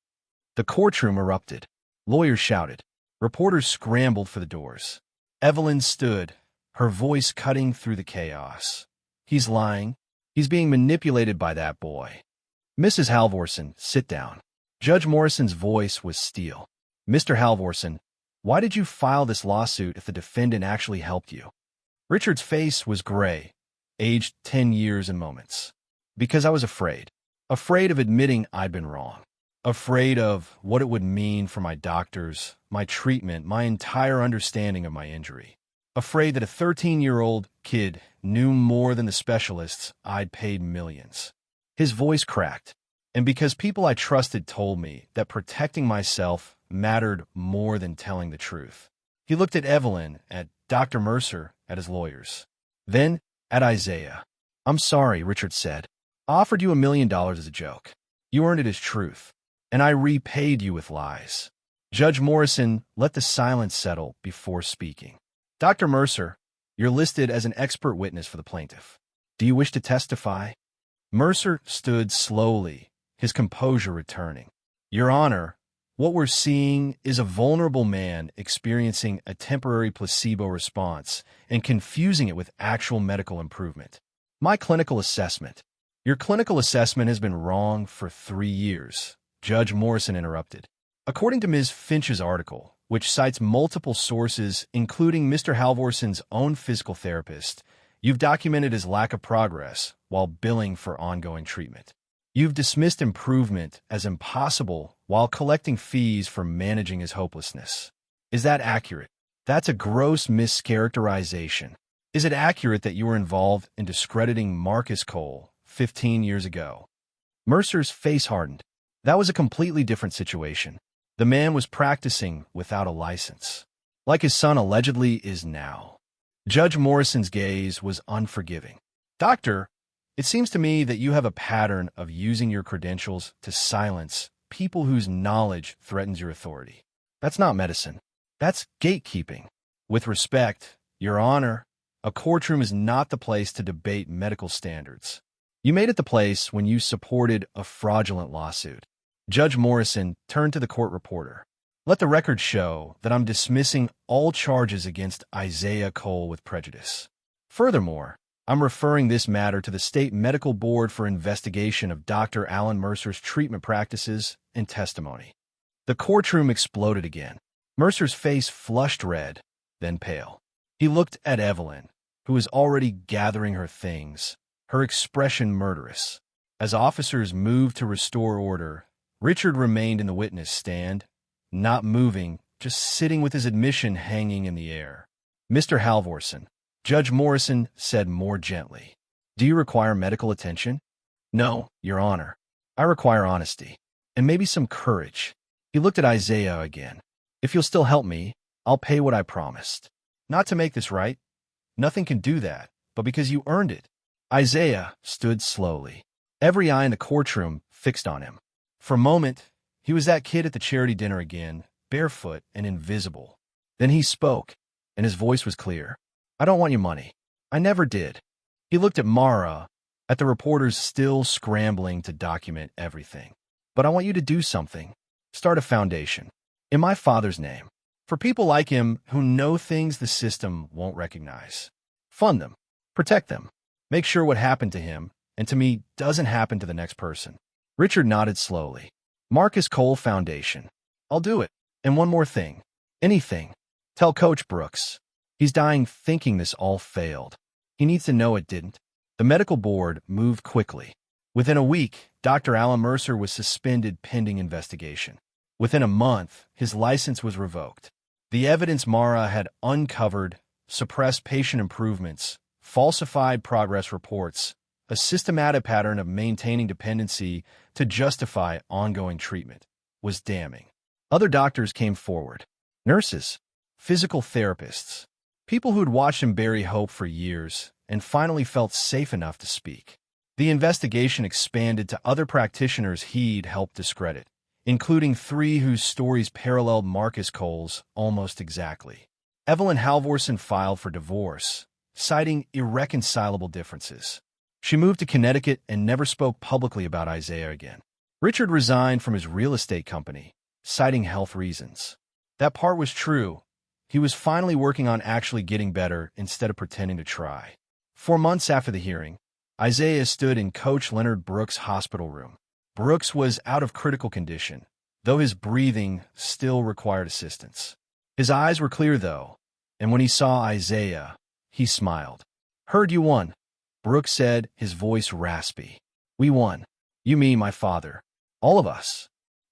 The courtroom erupted. Lawyers shouted. Reporters scrambled for the doors. Evelyn stood, her voice cutting through the chaos. He's lying. He's being manipulated by that boy. Mrs. Halvorsen, sit down. Judge Morrison's voice was steel. Mr. Halvorsen, why did you file this lawsuit if the defendant actually helped you? Richard's face was gray, aged 10 years and moments. Because I was afraid. Afraid of admitting I'd been wrong. Afraid of what it would mean for my doctors, my treatment, my entire understanding of my injury. Afraid that a 13-year-old kid knew more than the specialists I'd paid millions. His voice cracked. And because people I trusted told me that protecting myself mattered more than telling the truth. He looked at Evelyn, at Dr. Mercer, at his lawyers. Then, at Isaiah. I'm sorry, Richard said. I offered you $1 million as a joke. You earned it as truth. And I repaid you with lies. Judge Morrison let the silence settle before speaking. Dr. Mercer, you're listed as an expert witness for the plaintiff. Do you wish to testify? Mercer stood slowly, his composure returning. Your Honor, what we're seeing is a vulnerable man experiencing a temporary placebo response and confusing it with actual medical improvement. My clinical assessment. Your clinical assessment has been wrong for 3 years, Judge Morrison interrupted. According to Ms. Finch's article, which cites multiple sources, including Mr. Halvorsen's own physical therapist, you've documented his lack of progress while billing for ongoing treatment. You've dismissed improvement as impossible while collecting fees for managing his hopelessness. Is that accurate? That's a gross mischaracterization. Is it accurate that you were involved in discrediting Marcus Cole 15 years ago? Mercer's face hardened. That was a completely different situation. The man was practicing without a license, like his son allegedly is now. Judge Morrison's gaze was unforgiving. Doctor, it seems to me that you have a pattern of using your credentials to silence people whose knowledge threatens your authority. That's not medicine. That's gatekeeping. With respect, Your Honor, a courtroom is not the place to debate medical standards. You made it the place when you supported a fraudulent lawsuit. Judge Morrison turned to the court reporter. Let the record show that I'm dismissing all charges against Isaiah Cole with prejudice. Furthermore, I'm referring this matter to the State Medical Board for investigation of Dr. Alan Mercer's treatment practices and testimony. The courtroom exploded again. Mercer's face flushed red, then pale. He looked at Evelyn, who was already gathering her things, her expression murderous. As officers moved to restore order, Richard remained in the witness stand, not moving, just sitting with his admission hanging in the air. Mr. Halvorsen, Judge Morrison said more gently, do you require medical attention? No, Your Honor. I require honesty, and maybe some courage. He looked at Isaiah again. If you'll still help me, I'll pay what I promised. Not to make this right. Nothing can do that, but because you earned it. Isaiah stood slowly, every eye in the courtroom fixed on him. For a moment, he was that kid at the charity dinner again, barefoot and invisible. Then he spoke, and his voice was clear. I don't want your money. I never did. He looked at Mara, at the reporters still scrambling to document everything. But I want you to do something. Start a foundation. In my father's name. For people like him who know things the system won't recognize. Fund them. Protect them. Make sure what happened to him, and to me, doesn't happen to the next person. Richard nodded slowly. Marcus Cole Foundation. I'll do it. And one more thing. Anything. Tell Coach Brooks. He's dying thinking this all failed. He needs to know it didn't. The medical board moved quickly. Within a week, Dr. Alan Mercer was suspended pending investigation. Within a month, his license was revoked. The evidence Mara had uncovered suppressed patient improvements, falsified progress reports, a systematic pattern of maintaining dependency to justify ongoing treatment, was damning. Other doctors came forward. Nurses, physical therapists, people who'd watched him bury hope for years and finally felt safe enough to speak. The investigation expanded to other practitioners he'd helped discredit, including 3 whose stories paralleled Marcus Cole's almost exactly. Evelyn Halvorsen filed for divorce, citing irreconcilable differences. She moved to Connecticut and never spoke publicly about Isaiah again. Richard resigned from his real estate company, citing health reasons. That part was true. He was finally working on actually getting better instead of pretending to try. 4 months after the hearing, Isaiah stood in Coach Leonard Brooks' hospital room. Brooks was out of critical condition, though his breathing still required assistance. His eyes were clear, though, and when he saw Isaiah, he smiled. "Heard you won," Brooks said, his voice raspy. "We won. You, me, my father. All of us.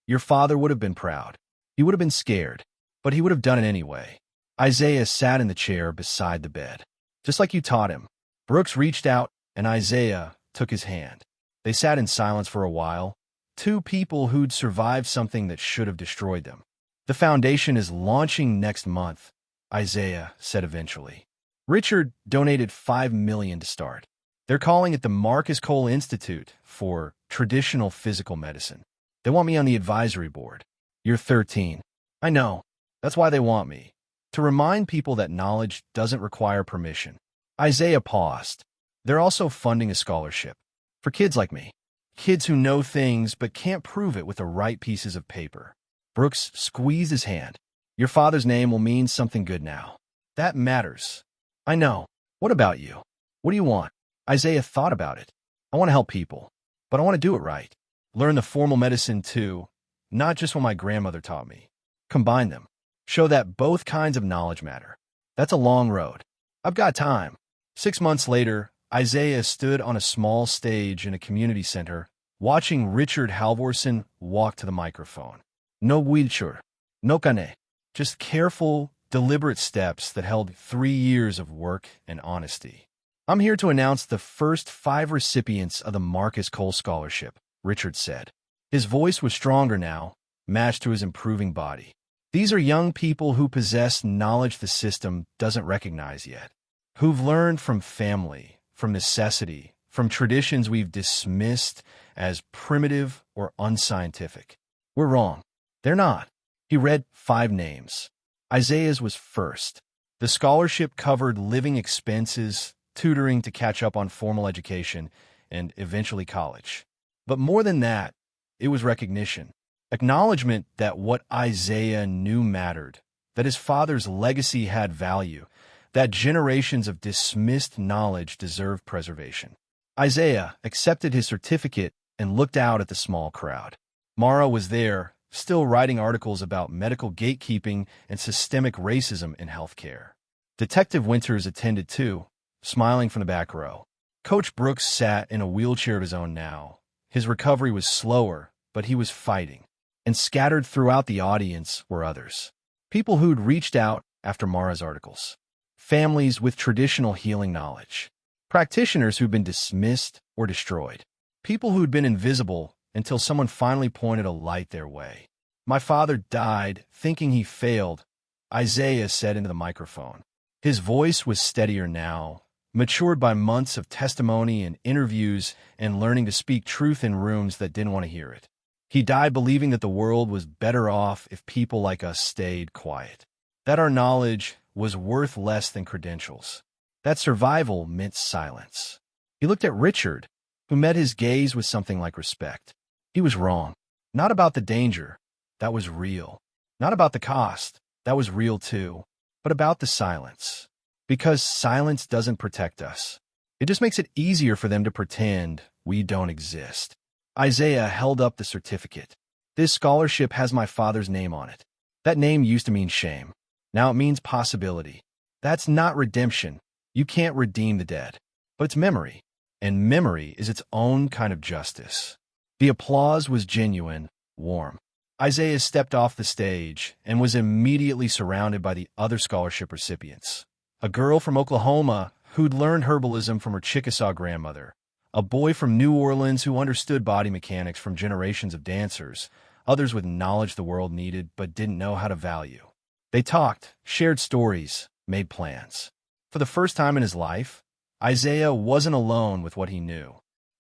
Your father would have been proud. He would have been scared, but he would have done it anyway." Isaiah sat in the chair beside the bed. "Just like you taught him." Brooks reached out, and Isaiah took his hand. They sat in silence for a while, 2 people who'd survived something that should have destroyed them. "The foundation is launching next month," Isaiah said eventually. "Richard donated $5 million to start. They're calling it the Marcus Cole Institute for Traditional Physical Medicine. They want me on the advisory board." "You're 13. I know. That's why they want me. To remind people that knowledge doesn't require permission." Isaiah paused. "They're also funding a scholarship. For kids like me. Kids who know things but can't prove it with the right pieces of paper." Brooks squeezed his hand. "Your father's name will mean something good now. That matters." "I know. What about you? What do you want?" Isaiah thought about it. "I want to help people, but I want to do it right. Learn the formal medicine too, not just what my grandmother taught me. Combine them. Show that both kinds of knowledge matter. That's a long road. I've got time." 6 months later, Isaiah stood on a small stage in a community center, watching Richard Halvorsen walk to the microphone. No wheelchair, no cane, just careful, deliberate steps that held 3 years of work and honesty. "I'm here to announce the first 5 recipients of the Marcus Cole Scholarship," Richard said. His voice was stronger now, matched to his improving body. "These are young people who possess knowledge the system doesn't recognize yet, who've learned from family, from necessity, from traditions we've dismissed as primitive or unscientific. We're wrong. They're not." He read 5 names. Isaiah's was first. The scholarship covered living expenses, tutoring to catch up on formal education, and eventually college. But more than that, it was recognition. Acknowledgement that what Isaiah knew mattered, that his father's legacy had value, that generations of dismissed knowledge deserved preservation. Isaiah accepted his certificate and looked out at the small crowd. Mara was there, still writing articles about medical gatekeeping and systemic racism in healthcare. Detective Winters attended too, smiling from the back row. Coach Brooks sat in a wheelchair of his own now. His recovery was slower, but he was fighting. And scattered throughout the audience were others. People who'd reached out after Mara's articles. Families with traditional healing knowledge. Practitioners who'd been dismissed or destroyed. People who'd been invisible until someone finally pointed a light their way. "My father died thinking he failed," Isaiah said into the microphone. His voice was steadier now, matured by months of testimony and interviews and learning to speak truth in rooms that didn't want to hear it. "He died believing that the world was better off if people like us stayed quiet. That our knowledge was worth less than credentials. That survival meant silence." He looked at Richard, who met his gaze with something like respect. He was wrong. Not about the danger. That was real. Not about the cost. That was real too. But about the silence. Because silence doesn't protect us. It just makes it easier for them to pretend we don't exist. Isaiah held up the certificate. "This scholarship has my father's name on it. That name used to mean shame. Now it means possibility. That's not redemption. You can't redeem the dead. But it's memory. And memory is its own kind of justice." The applause was genuine, warm. Isaiah stepped off the stage and was immediately surrounded by the other scholarship recipients. A girl from Oklahoma who'd learned herbalism from her Chickasaw grandmother. A boy from New Orleans who understood body mechanics from generations of dancers. Others with knowledge the world needed but didn't know how to value. They talked, shared stories, made plans. For the first time in his life, Isaiah wasn't alone with what he knew.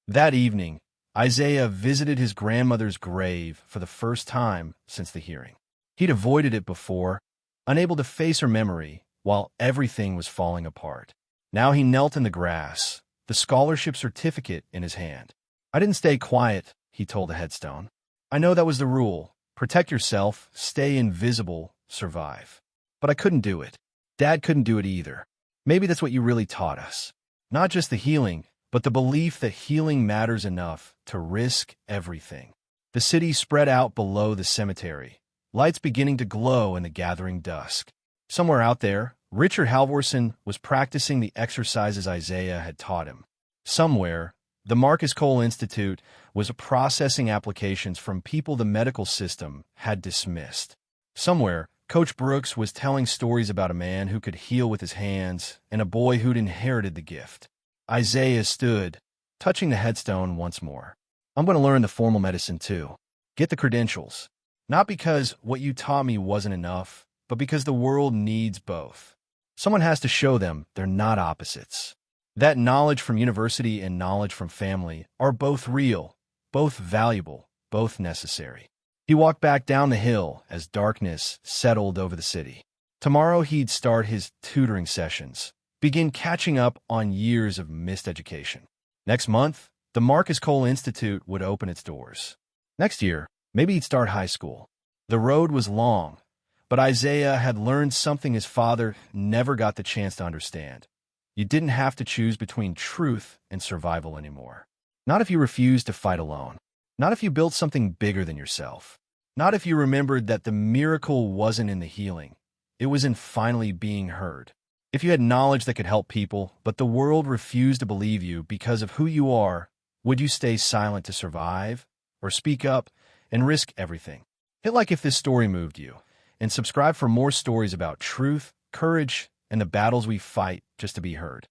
That evening, Isaiah visited his grandmother's grave for the first time since the hearing. He'd avoided it before, unable to face her memory while everything was falling apart. Now he knelt in the grass, the scholarship certificate in his hand. "I didn't stay quiet," he told the headstone. "I know that was the rule. Protect yourself, stay invisible, survive. But I couldn't do it. Dad couldn't do it either. Maybe that's what you really taught us. Not just the healing, but the belief that healing matters enough to risk everything." The city spread out below the cemetery, lights beginning to glow in the gathering dusk. Somewhere out there, Richard Halvorsen was practicing the exercises Isaiah had taught him. Somewhere, the Marcus Cole Institute was processing applications from people the medical system had dismissed. Somewhere, Coach Brooks was telling stories about a man who could heal with his hands and a boy who'd inherited the gift. Isaiah stood, touching the headstone once more. "I'm going to learn the formal medicine too. Get the credentials. Not because what you taught me wasn't enough, but because the world needs both. Someone has to show them they're not opposites. That knowledge from university and knowledge from family are both real, both valuable, both necessary." He walked back down the hill as darkness settled over the city. Tomorrow he'd start his tutoring sessions, begin catching up on years of missed education. Next month, the Marcus Cole Institute would open its doors. Next year, maybe he'd start high school. The road was long, but Isaiah had learned something his father never got the chance to understand. You didn't have to choose between truth and survival anymore. Not if you refused to fight alone. Not if you built something bigger than yourself. Not if you remembered that the miracle wasn't in the healing. It was in finally being heard. If you had knowledge that could help people, but the world refused to believe you because of who you are, would you stay silent to survive, or speak up and risk everything? Hit like if this story moved you, and subscribe for more stories about truth, courage, and the battles we fight just to be heard.